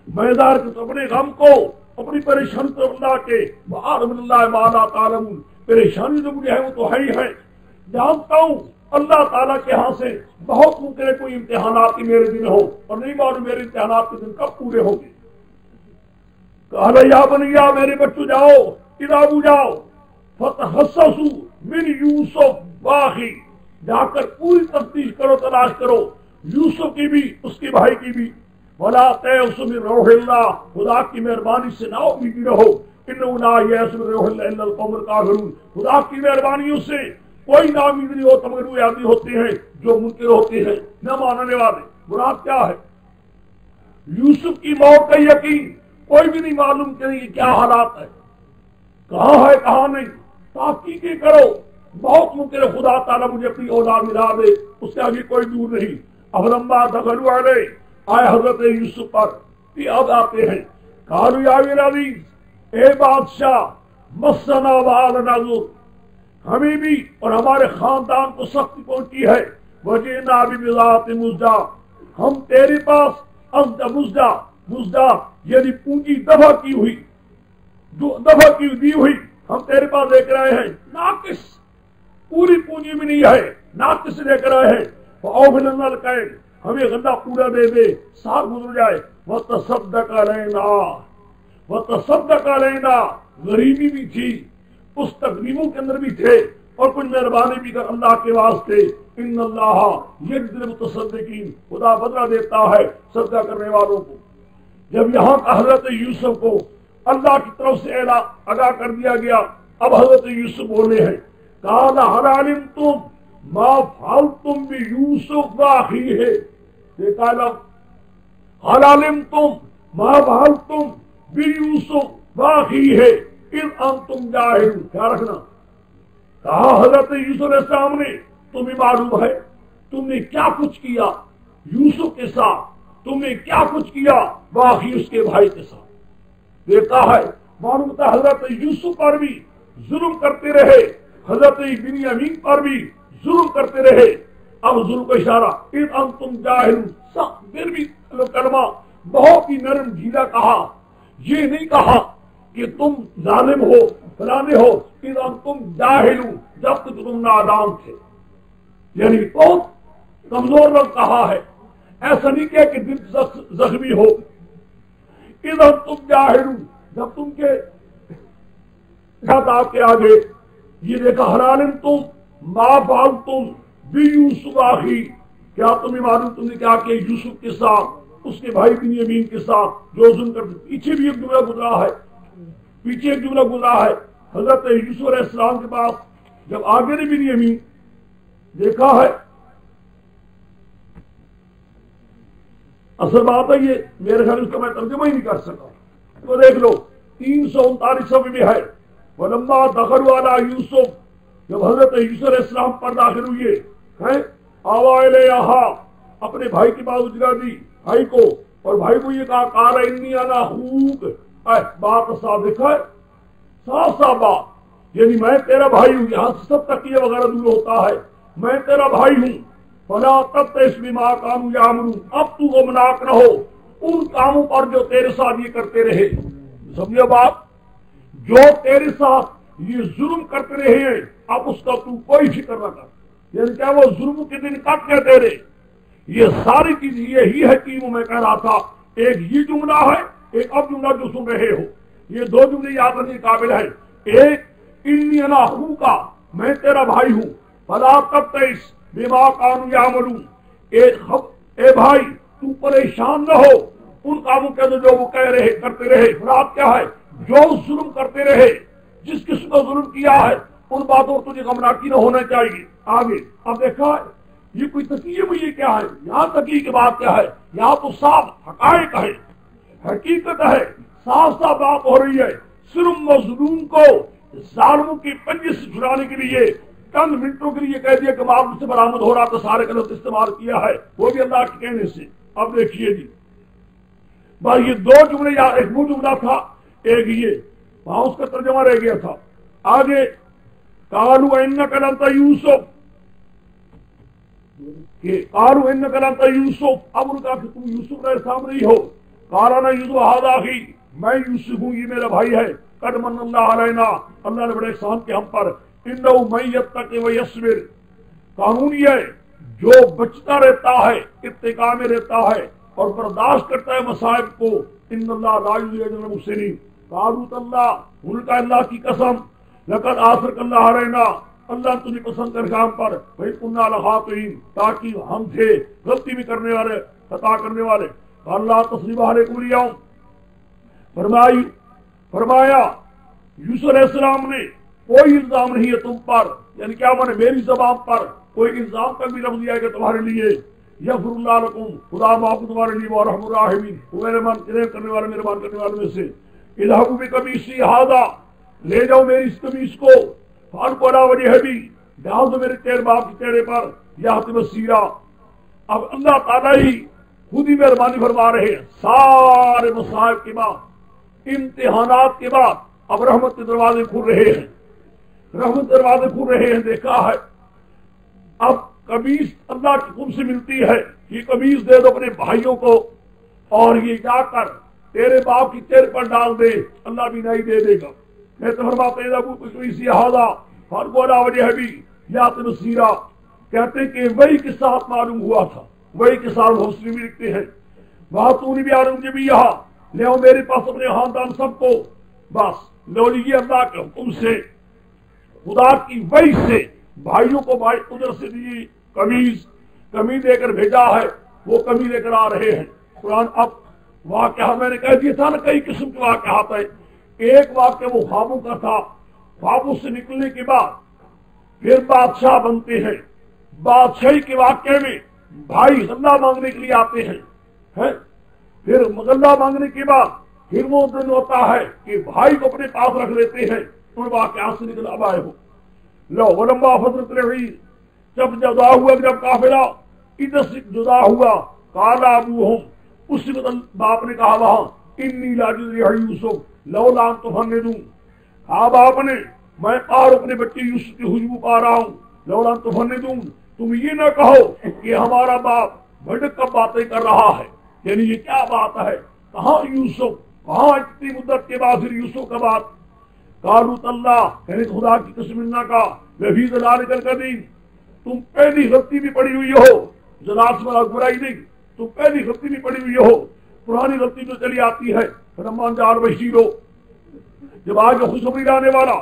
میں دار کے اپنے غم کو اپنی پریشانی تو اللہ کے وعالم اللہ ما لا تعلمون. پریشانی جو مجھے ہے وہ تو ہے ہی ہے, جانتا ہوں اللہ تعالیٰ کے ہاں سے بہت ممکن ہے کوئی امتحانات کی میرے دن ہو اور نہیں معلوم میرے امتحانات کے دن کب پورے ہوں گے. کہا یا بنیا میرے بچوں جاؤ کتابو جاؤ فتحسسوا من یوسف واخی, جا کر پوری تفتیش کرو تلاش کرو یوسف کی بھی اس کے بھائی کی بھی. ولا تیأسوا من روح اللہ, خدا کی مہربانی سے نہ امیدی رہو. انہ لا یأس من روح اللہ الا القوم الکافرون, خدا کی مہربانیوں سے کوئی نا امید نہیں ہوتا مگر وہ آدمی ہوتے ہیں جو منکر ہوتے ہیں نہ ماننے والے. مراد کیا ہے یوسف کی موت کا یقین کوئی بھی نہیں معلوم کہ یہ کیا حالات ہے, کہاں ہے کہاں نہیں. تحقیقی کرو, بہت ممکن ہے خدا تعالیٰ مجھے اپنی اولاد ملا دے, اس سے آگے کوئی دور نہیں. اب لمبا دخلوا علیہ آئے حضرت یوسف پر یاد آتے ہیں. قالوا یا امیر عزیز اے بادشاہ مسنا وآلنا ضر, ہمیں بھی اور ہمارے خاندان کو سختی پہنچی ہے. وجئنا ببضاعۃ مزجاۃ, ہم تیرے پاس مزجاۃ یعنی پونجی دفع کی ہوئی جو دفع کی دی ہوئی ہم تیرے پاس لے کر آئے ہیں. ناقص پوری پونجی میں نہیں ہے, ناقص لے کر آئے ہیں. فأوف لنا الکیل, ہمیں غلہ پورا دے دے سال گزر جائے. وتصدق علینا, غریبی بھی تھی اس تقریبوں کے اندر بھی تھے اور کچھ مہربانی بھی کر اللہ کے واسطے. ان اللہ یجزی المتصدقین, خدا بدلہ دیتا ہے صدقہ کرنے والوں کو. جب یہاں حضرت یوسف کو اللہ کی طرف سے آگاہ کر دیا گیا, اب حضرت یوسف بولے ہیں قال هل علمتم ما فعلتم بیوسف واخیہ. دیکھا هل علمتم ما فعلتم بیوسف واخیہ اذ انتم جاہلون. کیا رکھنا کہا حضرت یوسف علیہ السلام نے تمہیں معلوم ہے تم نے کیا کچھ کیا یوسف کے ساتھ, تم نے کیا کچھ کیا باقی اس کے بھائی کے ساتھ. دیکھا ہے معلوم تھا حضرت یوسف پر بھی ظلم کرتے رہے, حضرت بنیامین پر بھی ظلم کرتے رہے. اب ظلم کا اشارہ اذ انتم جاہلون, سخت پھر بھی کلمہ بہت ہی نرم ڈھیلا کہا, یہ نہیں کہا کہ تم ظالم ہو فلانے ہو. اذ انتم جاہلون, جب تک تم نادان تھے, یعنی بہت کمزور لفظ کہا ہے. ایسا نہیں کیا کہ دل زخمی ہو. اذ انتم جاہلون, جب تم کے ساتھ آپ کے آگے یہ دیکھا هل علمتم ما فعلتم بیوسف اخی, کیا تمہیں معلوم تم نے کیا کہ یوسف کے ساتھ اس کے بھائی بنیامین کے ساتھ جو ظلم کرتے. پیچھے بھی ایک جملہ گزرا ہے, حضرت یوسف علیہ السلام کے پاس جب آگے نے بنیامین دیکھا ہے. اصل بات ہے یہ میرے خیال اس کا میں ترجمہ ہی نہیں کر سکا, تو دیکھ لو 339 صفحے میں ہے. ولما دخلوا علی یوسف, جب حضرت یوسف علیہ السلام پر داخل ہوئے ہیں آوا الیہا, اپنے بھائی کی بات اجرا دی بھائی کو, اور بھائی کو یہ کہا قال انی انا اخوک. بات صادق ہے, صاف صاف بات, یعنی میں تیرا بھائی ہوں. یہاں سے سب تک یہ وغیرہ دور ہوتا ہے, میں تیرا بھائی ہوں. فلا تبتئس بما كانوا يعملون, اب تو گمراہ نہ ہو ان کاموں پر جو تیرے ساتھ یہ کرتے رہے. سمجھے بات؟ جو تیرے ساتھ یہ ظلم کرتے رہے ہیں اب اس کا تو کوئی فکر نہ کر، یعنی کیا وہ ظلم کے دن کٹ گئے تیرے؟ یہ ساری چیز یہی ہے کہ میں کہہ رہا تھا، ایک یہ جملہ ہے، ایک اب جملہ جو سن رہے ہو، یہ دو جملے یاد رکھنے قابل ہے۔ ایک انی انا اخوکا، میں تیرا بھائی ہوں، فلا تبتئس بما کانوا یعملون، اے بھائی تو پریشان نہ ہو ان کاموں کے جو وہ کہہ رہے کرتے رہے۔ فرات کیا ہے؟ جو ظلم کرتے رہے، جس قسم کا ظلم کیا ہے ان باتوں پر تجھے غمناکی نہ ہونا چاہیے۔ آگے اب دیکھا یہ کوئی تقیہ میں یہ کیا ہے؟ یہاں تقیہ کی بات کیا ہے؟ یہاں تو صاف حقائق ہے، حقیقت ہے، صاف صاف بات ہو رہی ہے۔ صرف مظلوم کو ظالموں کی پنجے سے چھڑانے کے لیے چند منٹوں کے لیے کہہ دیا کہ معاملے سے برآمد ہو رہا تو سارے کا لفظ استعمال کیا ہے، وہ بھی اللہ کے کہنے سے۔ اب دیکھیے جی بس یہ دو جملے، ایک وہ جملہ تھا، ایک یہ وہاں اس کا ترجمہ رہ گیا تھا۔ آگے قالوا انک لانت یوسف، کہ قالوا انک لانت یوسف، اب ان کا کہ تم یوسف علیہ السلام نہیں ہو۔ قال انا یوسف ھذا اخی، میں یوسف ہوں، یہ میرا بھائی ہے۔ قد من اللہ علینا، اللہ نے بڑے احسان کیا ہم پر۔ انہ من یتق ویصبر، قانون یہ ہے جو بچتا رہتا ہے، اتقاء میں رہتا ہے اور برداشت کرتا ہے مصائب کو، ان اللہ لا یضیع اجر المحسنین۔ قالوا تاللہ، ان کا اللہ کی قسم، لقد آثرک اللہ علینا، اللہ تجھے پسند کر کام پر، وَإِن كُنَّا لَخَاطِئِينَ، تاکہ ہم تھے غلطی بھی کرنے والے، خطا کرنے والے۔ اللہ تثریب علیکم اليوم، فرمایا یوسف علیہ السلام نے کوئی الزام نہیں ہے تم پر، یعنی کیا مانے میری زبان پر کوئی الزام کا بھی لفظ دیا گیا تمہارے لیے۔ یغفر اللہ لکم، خدا معاف تمہارے لیے، وارحم الراحمین، وہ مہربان کرنے والے مہربان کرنے والے میں سے۔ اذهبوا بقمیصی ھذا، لے جاؤ میری اس قمیص کو، فالقوا علی وجہی، ڈال دو میرے تیرے باپ کے چہرے پر، یأتی بصیرا۔ اب اللہ تعالیٰ ہی خود ہی مہربانی فرما رہے ہیں، سارے مصائب کے بعد، امتحانات کے بعد اب رحمت کے دروازے کھل رہے ہیں، رحمت کے دروازے کھل رہے ہیں۔ دیکھا ہے اب قمیص اللہ کے حکم سے ملتی ہے، یہ قمیص دے دو اپنے بھائیوں کو اور یہ جا کر تیرے باپ کی چہرے پر ڈال دے، اللہ بھی نہیں دے دے گا۔ میں تو فرماتا ہوں اسی ھذا فالقوا علی وجہی یأتی بصیرا، کہتے ہیں کہ وہی کے ساتھ معلوم ہوا تھا، وہی کے ساتھ حسن بھی لکھتے ہیں، وہاں تو بھی آرم کے بھی یہاں لے آؤ میرے پاس اپنے خاندان سب کو، بس لو لیجیے اللہ کے حکم سے، خدا کی وحی سے بھائیوں کو بھائی قدرت سے دی کمی دے کر بھیجا ہے، وہ کمی لے کر آ رہے ہیں۔ قرآن اب واقعہ میں نے کہہ دیا تھا نا، کئی قسم کے واقعات ہیں۔ ایک واقعہ وہ خوابوں کا تھا، خوابوں سے نکلنے کے بعد پھر بادشاہ بنتے ہیں، بادشاہی کے واقعے میں بھائی غلہ مانگنے کے لیے آتے ہیں، پھر غلہ مانگنے کے بعد پھر وہ دن ہوتا ہے کہ بھائی کو اپنے پاس رکھ لیتے ہیں، ان واقعات سے نکل اب آئے ہو۔ لو ولما فضلت العیر، جب جدا ہوا، جب قافلہ ادھر سے جدا ہوا، قال ابوہم، اس وقت باپ نے کہا وہاں، انی لاجد یوسف لولا ان تفندون، کہا باپ نے میں پار اپنے بچے یوسف کی خوشبو پا رہا ہوں، لولا ان تفندون، تم یہ نہ کہو کہ ہمارا باپ بھٹک کر باتیں کر رہا ہے، یعنی یہ کیا بات ہے، کہاں یوسف، کہاں اتنی مدت کے بعد پھر یوسف کا بات۔ قالوا تاللہ، یعنی خدا کی قسم نہ کا، لفی ضلالک القدیم، تم پہلی غلطی بھی پڑی ہوئی ہو، ضلال سے بڑا برائی نہیں، تم پہلی غلطی بھی پڑی ہوئی ہو، پرانی غلطی تو چلی آتی ہے۔ رحمان جار بشیرو، جب آگے خوشخبری لانے والا،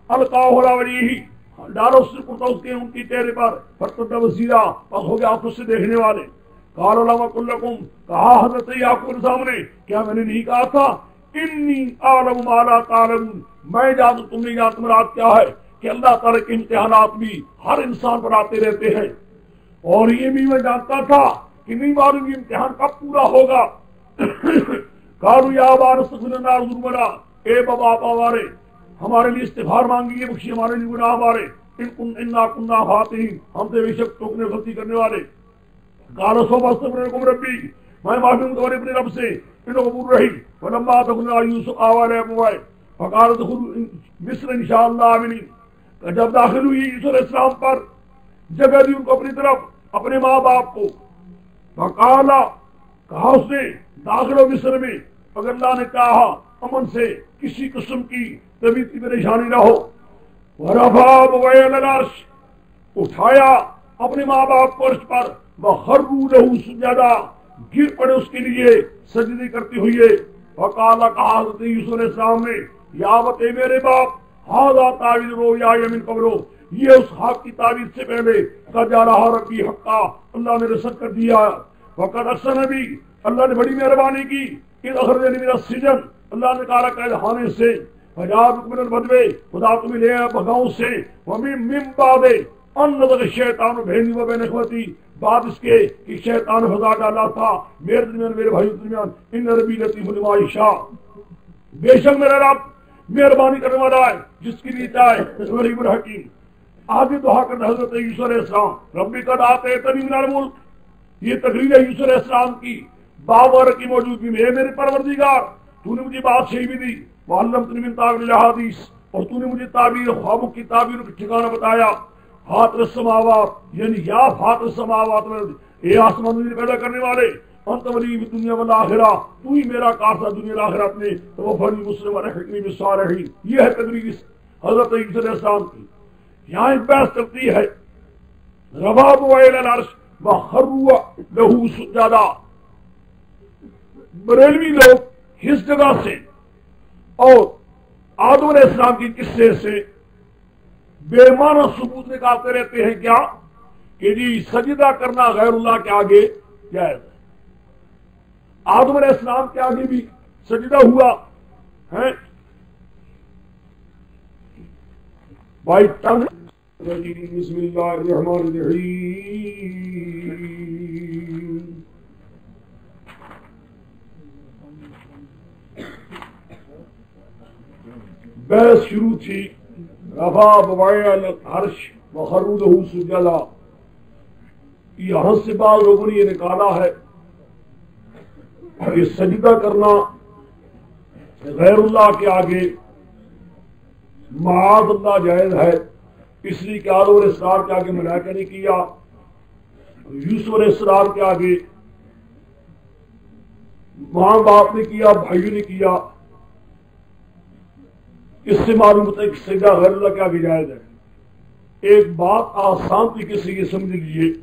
القاہ علی وجہہ، ڈالو سر کرتا اس کے ان کی چہرے پر، فرتد بصیرا، بس ہو گیا آنکھوں سے دیکھنے والے۔ قال لم اقل لکم، کہا حضرت یعقوب کے سامنے، کیا میں نے نہیں کہا تھا، انی اعلم ما لا تعلمون، میں جانتا تم نہیں جانتے، مراد کیا ہے کہ اللہ تعالیٰ کے امتحانات بھی ہر انسان پر آتے رہتے ہیں، اور یہ بھی میں جانتا تھا کہ نہیں معلوم یہ امتحان کب پورا ہوگا۔ قالوا یا ابانا استغفر لنا ذنوبنا، اے باپ ہمارے لیے استغفار مانگیے، بخشیے ہمارے لیے گناہ ہمارے، انا کنا خاطئین، ہم سے بے شک ٹوکنے غلطی کرنے والے۔ قال سوف استغفر لكم ربی، میں معافی ہوں تمہارے اپنے رب سے، انه غفور رحیم۔ ولما دخلنا یوسف آوى الى ابويه فقال ادخلوا مصر ان شاء اللہ آمنین، جب داخل ہوئی یوسف علیہ السلام پر، جگہ دی ان کو اپنی طرف، اپنے ماں باپ کو، فقال، کہا اس نے داخل ہو مصر میں، اگر اللہ نے کہا امن سے کسی قسم کی طبیعتی پریشانی نہ ہو. ورفع ابویہ علی العرش، اٹھایا اپنے ماں باپ کو عرش پر. وخروا لہ سجدا، گر پڑے اس کے لیے سجدے کرتے ہوئے. وقال، کہا حضرت یوسف علیہ السلام نے، یا ابت، میرے باپ، ھذا تعویل رؤیایا من قبل، یہ اس خواب کی تعبیر سے پہلے قد جعلھا ربی حقا، اللہ نے رسد کر دیا. وقد احسن بی، اللہ نے بڑی مہربانی کی. اذ اخرجنی من السجن، اللہ نے کہا قید خانے سے. فجاء من البدو، خدا تمہیں لے آیا بگاؤں سے. ومن بعد ان نزغ الشیطان بینی و بین اخوتی، بعد اس کے کہ شیطان فضا ڈالا تھا میرے درمیان میرے بھائیوں درمیان. ان ربی لطیف لما یشاء، بے شک میرا رب مہربانی کرنے والا ہے جس کی لیے چاہے. غریب الحکیم. آگے دعا کرتے حضرت یوسف علیہ السلام، ربی قد آتیتنی من الملک، یہ تقریر ہے یوسف علیہ السلام کی بابر کی موجودگی میں. میرے پروردگار، تو نے مجھے بادشاہی بھی دی. وعلمتنی من تعویل الاحادیث، اور تو نے مجھے تعبیر خوابوں کی تعبیر کا ٹھکانہ بتایا. فاطر السماوات، یعنی یا فاطر السماوات، اے آسمان زمین پیدا کرنے والے. انت ولی فی الدنیا والآخرہ، تو ہی میرا کارساز دنیا والآخرت میں. توفنی مسلما والحقنی بالصالحین. یہ ہے تقریر حضرت یوسف علیہ السلام کی. یہاں ایک بحث چلتی ہے. رفع ابویہ الی العرش وخروا لہ سجدا. بریلوی لوگ اس جگہ سے اور آدم علیہ السلام کی قصے سے بے معنی ثبوت نکالتے رہتے ہیں. کیا کہ جی سجدہ کرنا غیر اللہ کے آگے جائز ہے. آدم علیہ السلام کے آگے بھی سجدہ ہوا ہے. بائی ٹنگ. بسم اللہ الرحمن الرحیم. بحث شروع تھی. رفع ابویہ علی العرش وخروا لہ سجدا. یہاں سے بعض لوگوں نے یہ نکالا ہے کہ سجدہ کرنا غیر اللہ کے آگے معاذ اللہ جائز ہے. اس لیے کہ آدم علیہ السلام کے آگے ملائکہ نے کیا، یوسف علیہ السلام کے آگے ماں باپ نے کیا، بھائیوں نے کیا. اس سے معلوم ہوتا ہے کہ سجدہ غیر اللہ کے آگے جائز ہے. ایک بات آسان طریقے سے یہ سمجھ لیجیے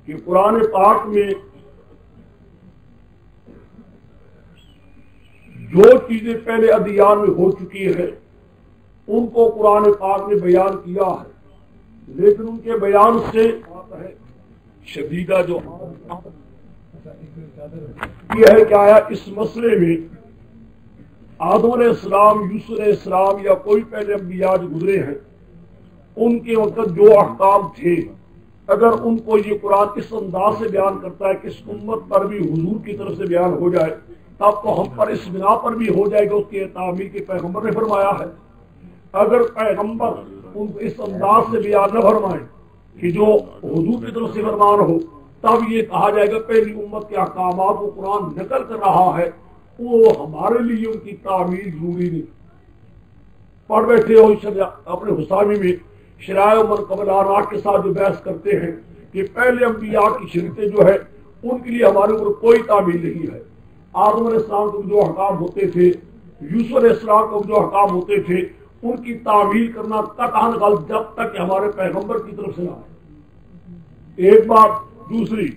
کہ قرآن پاک میں جو چیزیں پہلے ادیان میں ہو چکی ہیں ان کو قرآن پاک نے بیان کیا ہے، لیکن ان کے بیان سے ہے شدیدہ جو یہ ہے کہ آیا اس مسئلے میں آدم علیہ السلام، یوسف علیہ السلام یا کوئی پہلے انبیاء جو گزرے ہیں ان کے وقت جو احکام تھے، اگر ان کو یہ قرآن اس انداز سے بیان کرتا ہے کہ اس امت پر بھی حضور کی طرف سے بیان ہو جائے، تب تو ہم پر اس بنا پر بھی ہو جائے گا اس کے تعمیل کے پیغمبر نے فرمایا ہے. اگر پیغمبر ان کو اس انداز سے بیان نہ فرمائے کہ جو حضور کی طرف سے فرمان ہو، تب یہ کہا جائے گا پہلی امت کے احکامات کو قرآن نقل کر رہا ہے، وہ ہمارے لیے ان کی تعمیل ضروری نہیں. پڑھ بیٹھے ہو اپنے حسامی میں شرائع من قبلانات کے ساتھ جو بحث کرتے ہیں کہ پہلے انبیاء کی شریعتیں جو ہے ان کے لیے ہمارے اوپر کوئی تعمیل نہیں ہے. آدم علیہ السلام کو جو حکام ہوتے تھے، یوسف علیہ السلام کو جو حکام ہوتے تھے، ان کی تعمیل کرنا قطعاً غلط جب تک کہ ہمارے پیغمبر کی طرف سے نہ آئے. ایک بات. دوسری،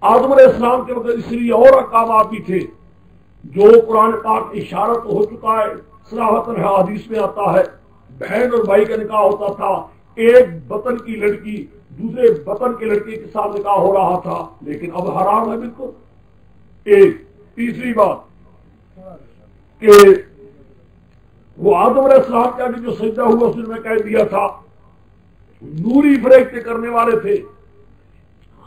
آدم علیہ السلام کے وقت اس لیے اور احکامات بھی تھے جو قرآن پاک اشارت ہو چکا ہے، صراحتاً حدیث میں آتا ہے بہن اور بھائی کا نکاح ہوتا تھا، ایک وطن کی لڑکی دوسرے وطن کے لڑکے کے ساتھ نکاح ہو رہا تھا، لیکن اب حرام ہے بالکل. ایک. تیسری بات کہ وہ آدم علیہ السلام کے آگے جو سجدہ ہوا اس نے میں کہہ دیا تھا نوری فریقتے کرنے والے تھے،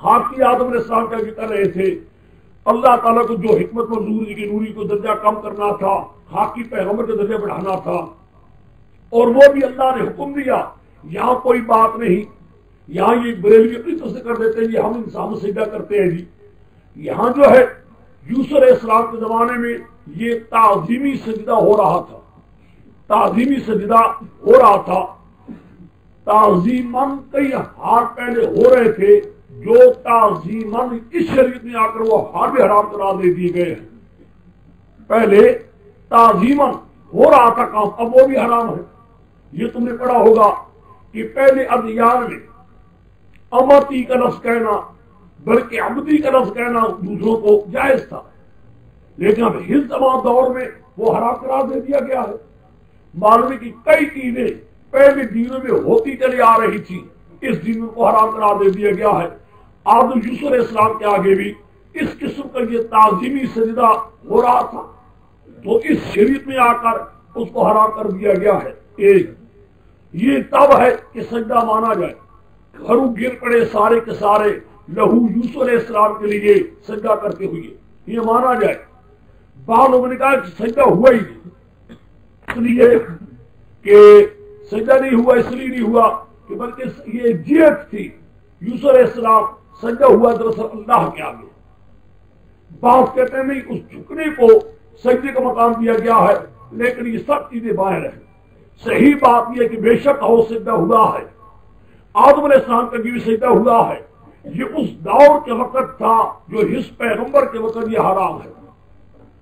خاکی آدم علیہ السلام کے آگے کر رہے تھے. اللہ تعالیٰ کو جو حکمت منظور تھی کہ نوری کو درجہ کم کرنا تھا، خاکی پیغمبر کا درجہ بڑھانا تھا، اور وہ بھی اللہ نے حکم دیا. یہاں کوئی بات نہیں، یہاں یہ بریلوی اپنی طرف سے کر دیتے ہیں، یہ ہم انسان سجدہ کرتے ہیں. جی یہاں جو ہے یوسف علیہ السلام کے زمانے میں یہ تعظیمی سجدہ ہو رہا تھا، تعظیمی سجدہ ہو رہا تھا. تعظیماً کئی ہار پہلے ہو رہے تھے جو تعظیماً اس شریعت میں آ کر وہ ہار بھی حرام قرار دے دیے گئے ہیں. پہلے تعظیمن ہو رہا تھا کام، اب وہ بھی حرام ہے۔ یہ تم نے پڑھا ہوگا کہ پہلے ادیان میں امتی کا لفظ کہنا بلکہ عبدی کا لفظ کہنا دوسروں کو جائز تھا، لیکن اب اس تمام دور میں وہ حرام قرار دے دیا گیا ہے۔ معلوم ہے کہ کئی چیزیں پہلے دینوں میں ہوتی چلی آ رہی تھی، اس دین کو حرام قرار دے دیا گیا ہے۔ آدم یوسف علیہ السلام کے آگے بھی اس قسم کا یہ تعظیمی سجدہ ہو رہا تھا، تو اس شریعت میں آ کر اس کو حرام کر دیا گیا ہے۔ ایک یہ تب ہے کہ سجدہ مانا جائے، گھروں گر پڑے سارے کے سارے لہو یوسف علیہ السلام کے لیے سجدہ کرتے ہوئے، یہ مانا جائے۔ بعض لوگوں نے کہا کہ سجدہ ہوا ہی نہیں، اس لیے کہ سجدہ نہیں ہوا اس لیے نہیں ہوا کہ بلکہ یہ جیت تھی یوسف علیہ السلام، سجدہ ہوا دراصل اللہ کے آگے۔ بعض کہتے ہیں نہیں، اس جھکنے کو سجدے کا مقام دیا گیا ہے، لیکن یہ سب چیزیں باہر ہیں۔ صحیح بات یہ کہ بے شک ہو سجدہ ہوا ہے، آدم علیہ السلام کا بھی سجدہ ہوا ہے۔ یہ اس دور کے وقت تھا جو اس پیغمبر کے وقت یہ حرام ہے۔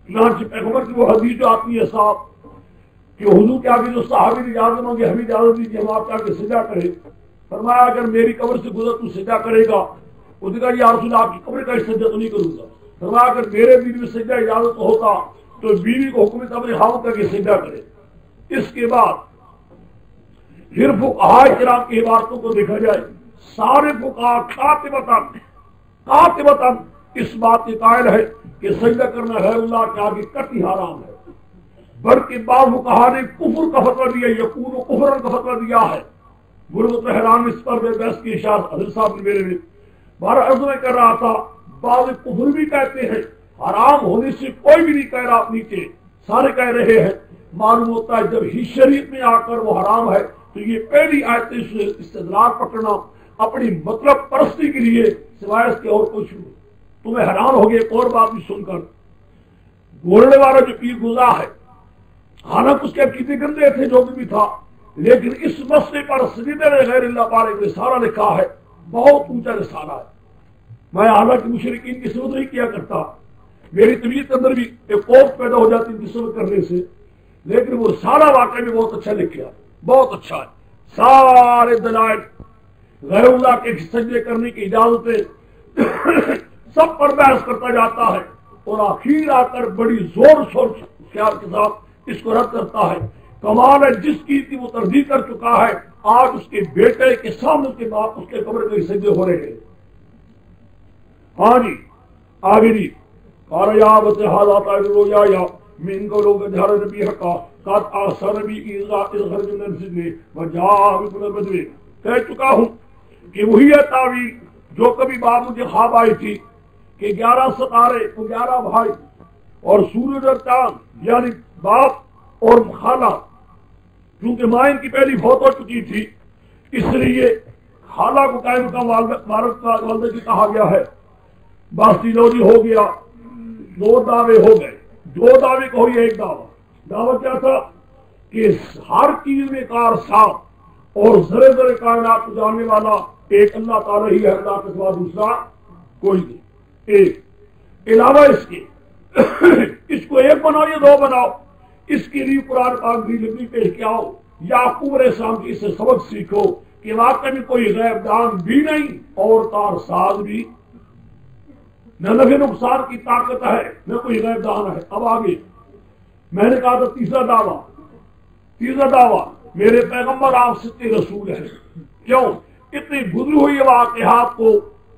چنانچہ پیغمبر کی وہ حدیث جو آتی ہے صاحب کہ حضور کے آگے جو صحابی نے اجازت مانگی، ہمیں اجازت دیجیے ہم آپ کے آگے سجدہ کریں۔ فرمایا اگر میری قبر سے گزر تو سجدہ کرے گا؟ اس نے کہا یا رسول اللہ، آپ کی قبر کا سجدہ تو نہیں کروں گا۔ فرمایا اگر میرے بیوی میں سجدہ اجازت ہوتا تو بیوی کو حکم اپنے خاوند کا کہ سجدہ کرے۔ اس کے بعد پھر فقہاء کرام کی عبارتوں کو دیکھا جائے، سارے فقہاء قاطبتاً اس بات کے قائل ہے کہ سجدہ کرنا غیر اللہ کے آگے قطعی حرام ہے، بلکہ بعض فقہاء نے کفر کا فتویٰ دیا، یقون و کفر کا فتویٰ دیا ہے۔ بلغت الحرام اس پر بحث کی اشاعت حضرت صاحب نے میرے میں بارہ عرض میں کر رہا تھا۔ بعض کفر بھی کہتے ہیں، حرام ہونے سے کوئی بھی نہیں کہہ رہا، نیچے سارے کہہ رہے ہیں۔ معلوم ہوتا ہے جب ہی شریعت میں آ کر وہ حرام ہے تو یہ پہلی آیتیں سے استدلال پکڑنا اپنی مطلب پرستی کے لیے سوائے اس کے اور کچھ نہیں۔ تمہیں حیران ہو گیا ایک اور بات بھی سن کر، گولنے والا جو پیر گزا ہے، حالانکہ اس کے عقیدے گندے تھے جو بھی تھا، لیکن اس مسئلے پر سجدہ غیر اللہ پر ایک رسالہ لکھا ہے، بہت اونچا رسالہ ہے۔ میں حالانکہ مشرکین کی صفت نہیں کیا کرتا، میری طبیعت کے اندر بھی ایک خوف پیدا ہو جاتی ان کی صفت کرنے سے، لیکن وہ رسالہ واقعی میں بہت اچھا لکھا، بہت اچھا ہے۔ سارے دلائل غیر اللہ کے سجدے کرنے کی اجازتیں سب پر بحث کرتا جاتا ہے، اور آخر آ کر بڑی زور شور خیال کے ساتھ اس کو رد کرتا ہے۔ کمال ہے جس کی وہ تردید کر چکا ہے، آج اس کے بیٹے کے سامنے اس کے باپ اس کے قبر کے سجدے ہو رہے ہیں۔ ہاں جی آگے جی کاریا بتہادا تعالو یا من کو لوگ دھر نبی حقا قد اثر نبی اذا خرج من السجن وجاء بكل بدر۔ کہہ چکا ہوں کہ وہی ہے تعویل جو کبھی بعد مجھے خواب آئی تھی کہ 11 ستارے 11 بھائی اور سورج اور چاند یعنی باپ اور خالہ، کیونکہ ماں ان کی پہلی فوت ہو چکی تھی اس لیے خالہ کو قائم کا والدہ کی کہا گیا ہے۔ باسی لوری ہو گیا، 2 دعوے ہو گئے، 2 دعوے کو ہوئی ایک دعویٰ کیا تھا کہ ہر چیز میں کار صاف اور ذرے ذرے کائنات کو جاننے والا ایک اللہ تعالیٰ ہی ہے، اللہ کے سوا دوسرا کوئی نہیں۔ ایک علاوہ اس کے اس کو ایک بناؤ یا 2 بناؤ، اس کے لیے قرآن پاک بھی لکھی پیش کیا ہو، یعقوب علیہ السلام کی اس سے سبق سیکھو کہ واقعی میں کوئی غیب دان بھی نہیں اور کار ساز بھی، نہ نفع نقصان کی طاقت ہے نہ کوئی غیب دان ہے۔ اب آگے میں نے کہا تھا تیسرا دعویٰ میرے پیغمبر آپ سچے رسول ہیں۔ کیوں؟ اتنی گزری ہوئی واقعات کو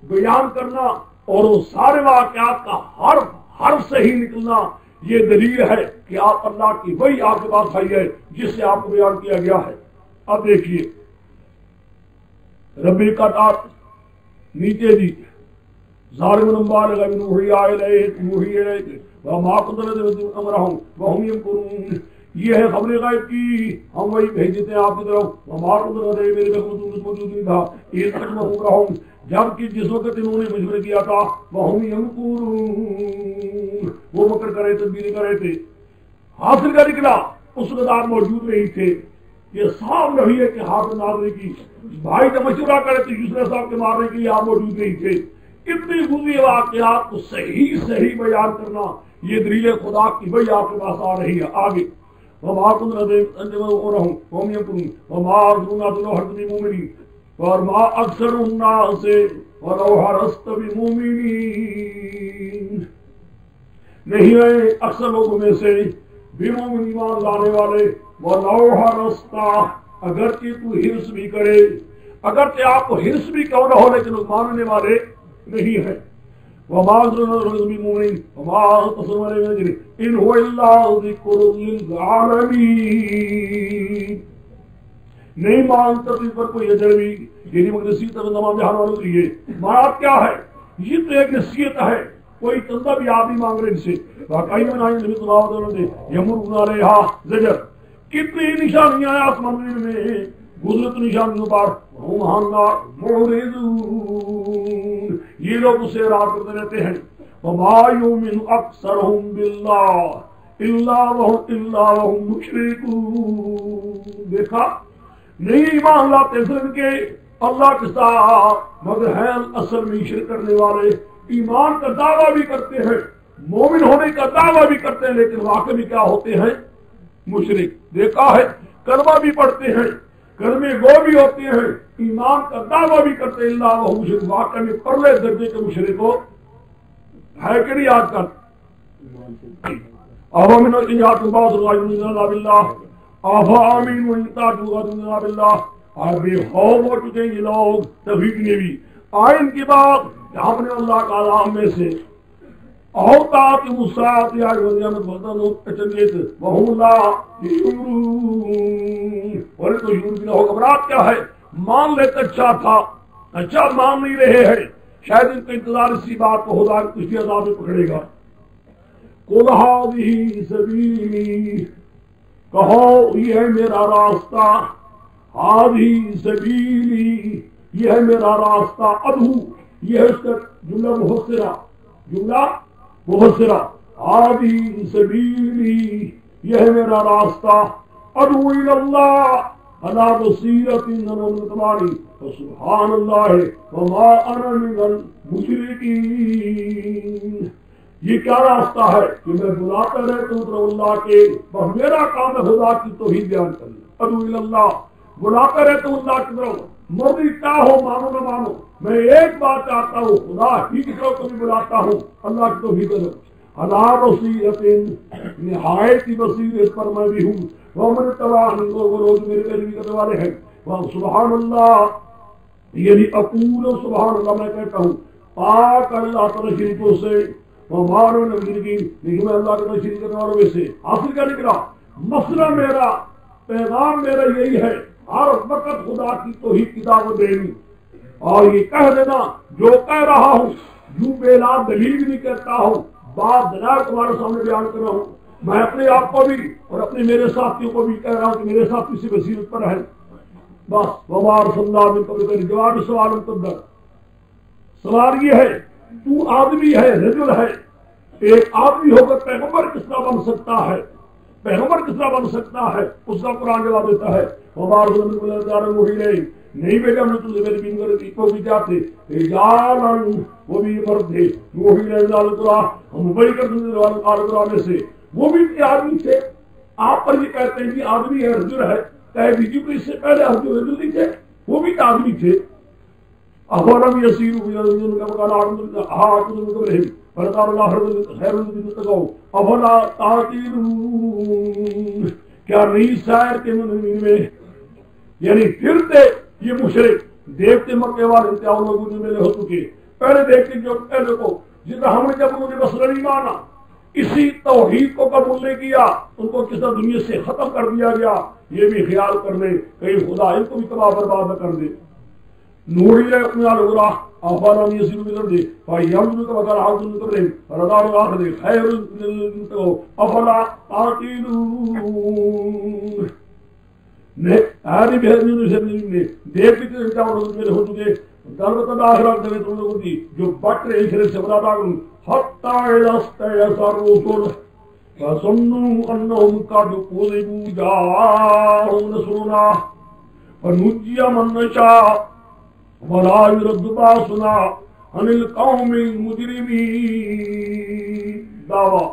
بیان کرنا اور وہ سارے واقعات کا حرف صحیح نکلنا، یہ دلیل ہے کہ آپ اللہ کی وہی آپ کے پاس آئی ہے جس سے آپ کو بیان کیا گیا ہے۔ اب دیکھیے ربی کا ٹاپ نیچے دی ظالم نمبر نوحی الیک وما قدرت امرهم وهم ينكرون، یہ ہے خبر غیب کی، ہم وہی بھیج دیتے ہیں آپ کی طرف۔ وما قدرت میرے بخصوص موجود نہیں تھا یہ امرهم، جبکہ جس وقت انہوں نے مشورہ کیا تھا وهم ينكرون، وہ مکر کرے تدبیر کرے تھے، حاصل کا نکلا اس وقت آپ موجود نہیں تھے۔ یہ صاف نہیں ہے کہ حاصل ناظرین کی بھائی جب مشورہ کرے تو یوسف صاحب کے مارنے کے لیے آپ موجود نہیں تھے، کتنی گزری واقعات کو صحیح صحیح بیان کرنا، یہ دلیل خدا کی بھائی آپ کے پاس آ رہی ہے۔ آگے اور ما اکثر الناس ولو حرصت بمؤمنین، نہیں ہے اکثر لوگوں میں سے بمؤمن ایمان لانے والے، ولو حرصت، اگرچہ تو حرص بھی کرے، اگرچہ آپ کو حرص بھی کیوں نہ ہو لیکن ماننے والے نہیں ہے۔ وما بمؤمن وما تصور ان هو الا ذکر للعالمین، نہیں مانتا تو اس پر کوئی اجر بھی، یعنی نصیحت تمام جہان والوں کے لیے۔ مراد کیا ہے؟ یہ تو ایک نصیحت ہے، کوئی چندہ بھی آدمی مانگ رہے ان سے۔ واقعی میں نبی صلی اللہ علیہ وسلم یمرون علیہا زجر، کتنی نشانیاں ہیں آسمان میں، گزرت نشانیوں پر ہم ہنگار معرضون، یہ لوگ اسے اعراض کرتے رہتے ہیں۔ وما یؤمن اکثرهم باللہ الا وهم مشرکون، دیکھا نہیں ایمان لاتے ان کے اللہ کے ساتھ مگر ہیں اصل میں شرک کرنے والے، ایمان کا دعویٰ بھی کرتے ہیں، مومن ہونے کا دعویٰ بھی کرتے ہیں لیکن واقع میں کیا ہوتے ہیں؟ مشرک۔ دیکھا ہے کلمہ بھی پڑھتے ہیں، کلمے گو بھی ہوتے ہیں، ایمان کا دعویٰ بھی کرتے ہیں، اللہ وہ مشرک، واقع میں پرلے درجے کے مشرک ہو ہے کہ نہیں آج کل؟ اب من الجات بعض اللہ باللہ آفامین وانتا جوغدنا باللہ، اور بے خوف ہو چکے یہ لوگ توحید میں بھی آئین کی بات کہ ہم نے اللہ کا عذاب میں سے اوقات مساعت یا قیامت بدن اچنیت وہم لا یشعرون، اور تو شعور بھی نہ ہو۔ گھبراہٹ کیا ہے؟ مان لیتے اچھا تھا، اچھا مان نہیں رہے ہیں، شاید ان کا انتظار اسی بات کو خدا کسی عذاب میں پکڑے گا۔ قل ھذہ سبیلی، کہو یہ ہے میرا راستہ، ھذہ سبیلی، یہ ہے میرا راستہ، ادعو، یہ ہے اس کا جملہ محصرہ، جملہ محصرہ، ھذہ سبیلی، یہ ہے میرا راستہ، ادعو الی اللہ علی بصیرۃ انا من اتبعنی فسبحان اللہ وما انا من المشرکین۔ یہ کیا راستہ ہے کہ میں بلاتا رہتا ہوں اللہ کے، بس میرا کام ہے خدا کی توحید بیان کرنا، ادعو الی اللہ، بلاتا رہتا ہوں اللہ کی طرف، مرضی کیا ہو مانو نہ مانو، میں ایک بات چاہتا ہوں، خدا ہی کی طرف کو بھی بلاتا ہوں، اللہ کی توحید ہے۔ علی بصیرۃ، نہایت ہی بصیرت پر میں بھی ہوں، ومن اتبعنی، اور وہ لوگ میرے پیروی کرنے والے ہیں، سبحان اللہ، یعنی اقول سبحان اللہ، میں کہتا ہوں پاک اللہ تعالی شریکوں سے، ومارو نبیین، لیکن میں اللہ کے شریک کرنے والوں میں سے۔ حاصل کیا نکلا؟ مسئلہ میرا، پیغام میرا یہی ہے، ہر وقت خدا کی توحید کی دعوت دینی، اور یہ کہہ دینا جو کہہ رہا ہوں، یوں بے لا دلیل بھی نہیں کہتا ہوں، بات دلائل تمہارے سامنے بیان کر رہا ہوں، میں اپنے آپ کو بھی اور اپنے میرے ساتھیوں کو بھی کہہ رہا ہوں کہ میرے ساتھی سے بصیرت پر ہے، بس۔ وما ارسلنا من قبلک، جواب سوال مقدر، سوال یہ ہے تو آدمی ہے، رجل ہے، ایک آدمی ہو کر پیغمبر کس طرح بن سکتا ہے؟ پیغمبر کس طرح بن سکتا ہے؟ اس کا قرآن جواب دیتا ہے، وما ارسلنا من قبلک، نہیں بیٹا ہم نے تجھے میرے بین کر کو بھی جاتے رجالن، وہ بھی مرد تھے، وہ بھی ہم بڑی کر دیں میں سے، وہ بھی آدمی تھے۔ آپ پر یہ کہتے ہیں کہ آدمی ہے، رجل ہے، کہہ دیجیے کہ اس سے پہلے رجل نہیں تھے، وہ بھی آدمی تھے۔ افلم یسیروا فی الارض کما کان احاطوا بهم قبلہم فلقد اللہ خیر للذین اتقوا افلا تعقلون، کیا نہیں سیر کے زمین میں، یعنی پھرتے یہ مشرک دیکھتے مکے والے انتہا لوگوں نے میلے ہو چکے، پہلے دیکھتے جو پہلے کو جس طرح ہم نے جب انہوں نے بس نہیں مانا، اسی توحید کو قبول نہیں کیا، ان کو کس طرح دنیا سے ختم کر دیا گیا، یہ بھی خیال کر لیں کہیں خدا ان کو بھی تباہ برباد نہ کر دے۔ نوری ہے اپنے آلہ افلم یسیروا فی الارض فینظروا کیف کان عاقبۃ من قبلہم ولدار الآخرۃ خیر للذین اتقوا افلا تعقلون۔ آدمی بہترین سے دیکھ کے میرے ہو چکے درد آخرت دے تم لوگوں کی جو بٹ رہے شرک سے بتا کروں حتی اذا استیأس الرسل فظنوا انهم قد كذبوا جاءهم نصرنا فنجي من نشاء ولا يرد بأسنا عن القوم المجرمین. دعویٰ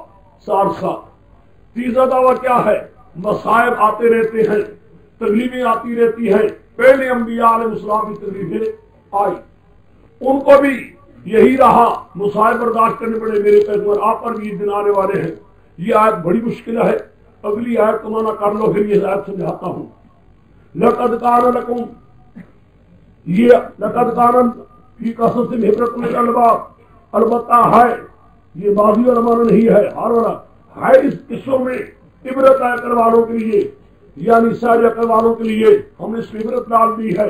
67. تیسرا دعویٰ کیا ہے؟ مصائب آتے رہتے ہیں، تکلیفیں آتی رہتی ہیں. پہلے انبیاء علیہ السلام کی تکلیفیں آئی، ان کو بھی یہی رہا، مصائب برداشت کرنے پڑے. میرے پیغمبر آپ پر بھی دن آنے والے ہیں. یہ آیت بڑی مشکل ہے، اگلی آیت کو مانا کر لو، پھر یہ آیت سمجھاتا ہوں. لقد کان لکم، یہ لقد کان فی قصص عبرۃ للالباب، البتہ ہے، یہ ماضی والا معنی نہیں ہے، ہر والا ہے، اس قصوں میں عبرت کرنے والوں کے لیے، یعنی سارے کرنے والوں کے لیے ہم نے اس میں عبرت ڈال دی ہے.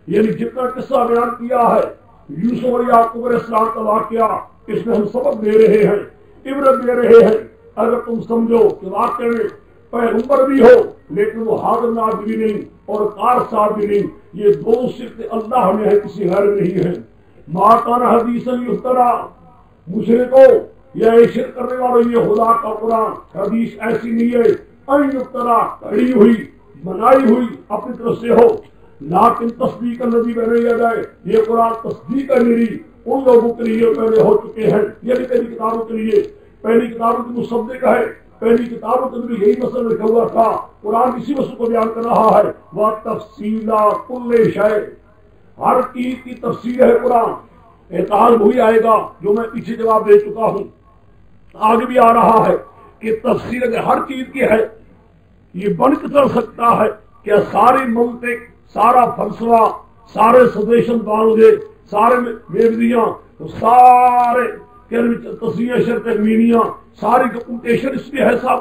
یعنی جتنا قصہ بیان کیا ہے یوسف اور یعقوب علیہ السلام کا واقعہ، اس میں ہم سبق دے رہے ہیں، عبرت دے رہے ہیں. اگر تم سمجھو کہ واقعے میں پیغمبر بھی ہو لیکن وہ حاضر ناظر بھی نہیں اور کارساز بھی نہیں، یہ دو صرف اللہ میں ہے، کسی غیر میں نہیں ہے. ما کان حدیثا یفترا، مشرکو یا شرک کرنے والوں، یہ خدا کا قرآن حدیث ایسی نہیں ہے ان یفترا کھڑی ہوئی بنائی ہوئی اپنی طرف سے ہو، لیکن تصدیق الذی بین یدیہ، یہ قرآن تصدیق ہے میری ان لوگوں کے لیے پہلے ہو چکے ہیں، یعنی پہلی کتابوں کے لیے. پہلی کتابوں کی مصدق ہے، پہلی کتابوں کے اندر یہی مسئلہ لکھا ہوا تھا. قرآن اسی مسئلے کو بیان کر رہا ہے. وَتَفْصِيلًا كُلِّ شَيْءٍ، ہر چیز کی تفصیل ہے قرآن. اعتراض وہی آئے گا جو میں پیچھے جواب دے چکا ہوں، آگے بھی آ رہا ہے کہ تفصیل اگر ہر چیز کی ہے، یہ بن کے چل سکتا ہے کہ ساری منطق، سارا فلسفہ، سارے سجیشن باندھے، سارے میوزیاں، سارے تصویر شرط مینیاں، ساری ڈاکومنٹیشن اس میں ہے صاحب.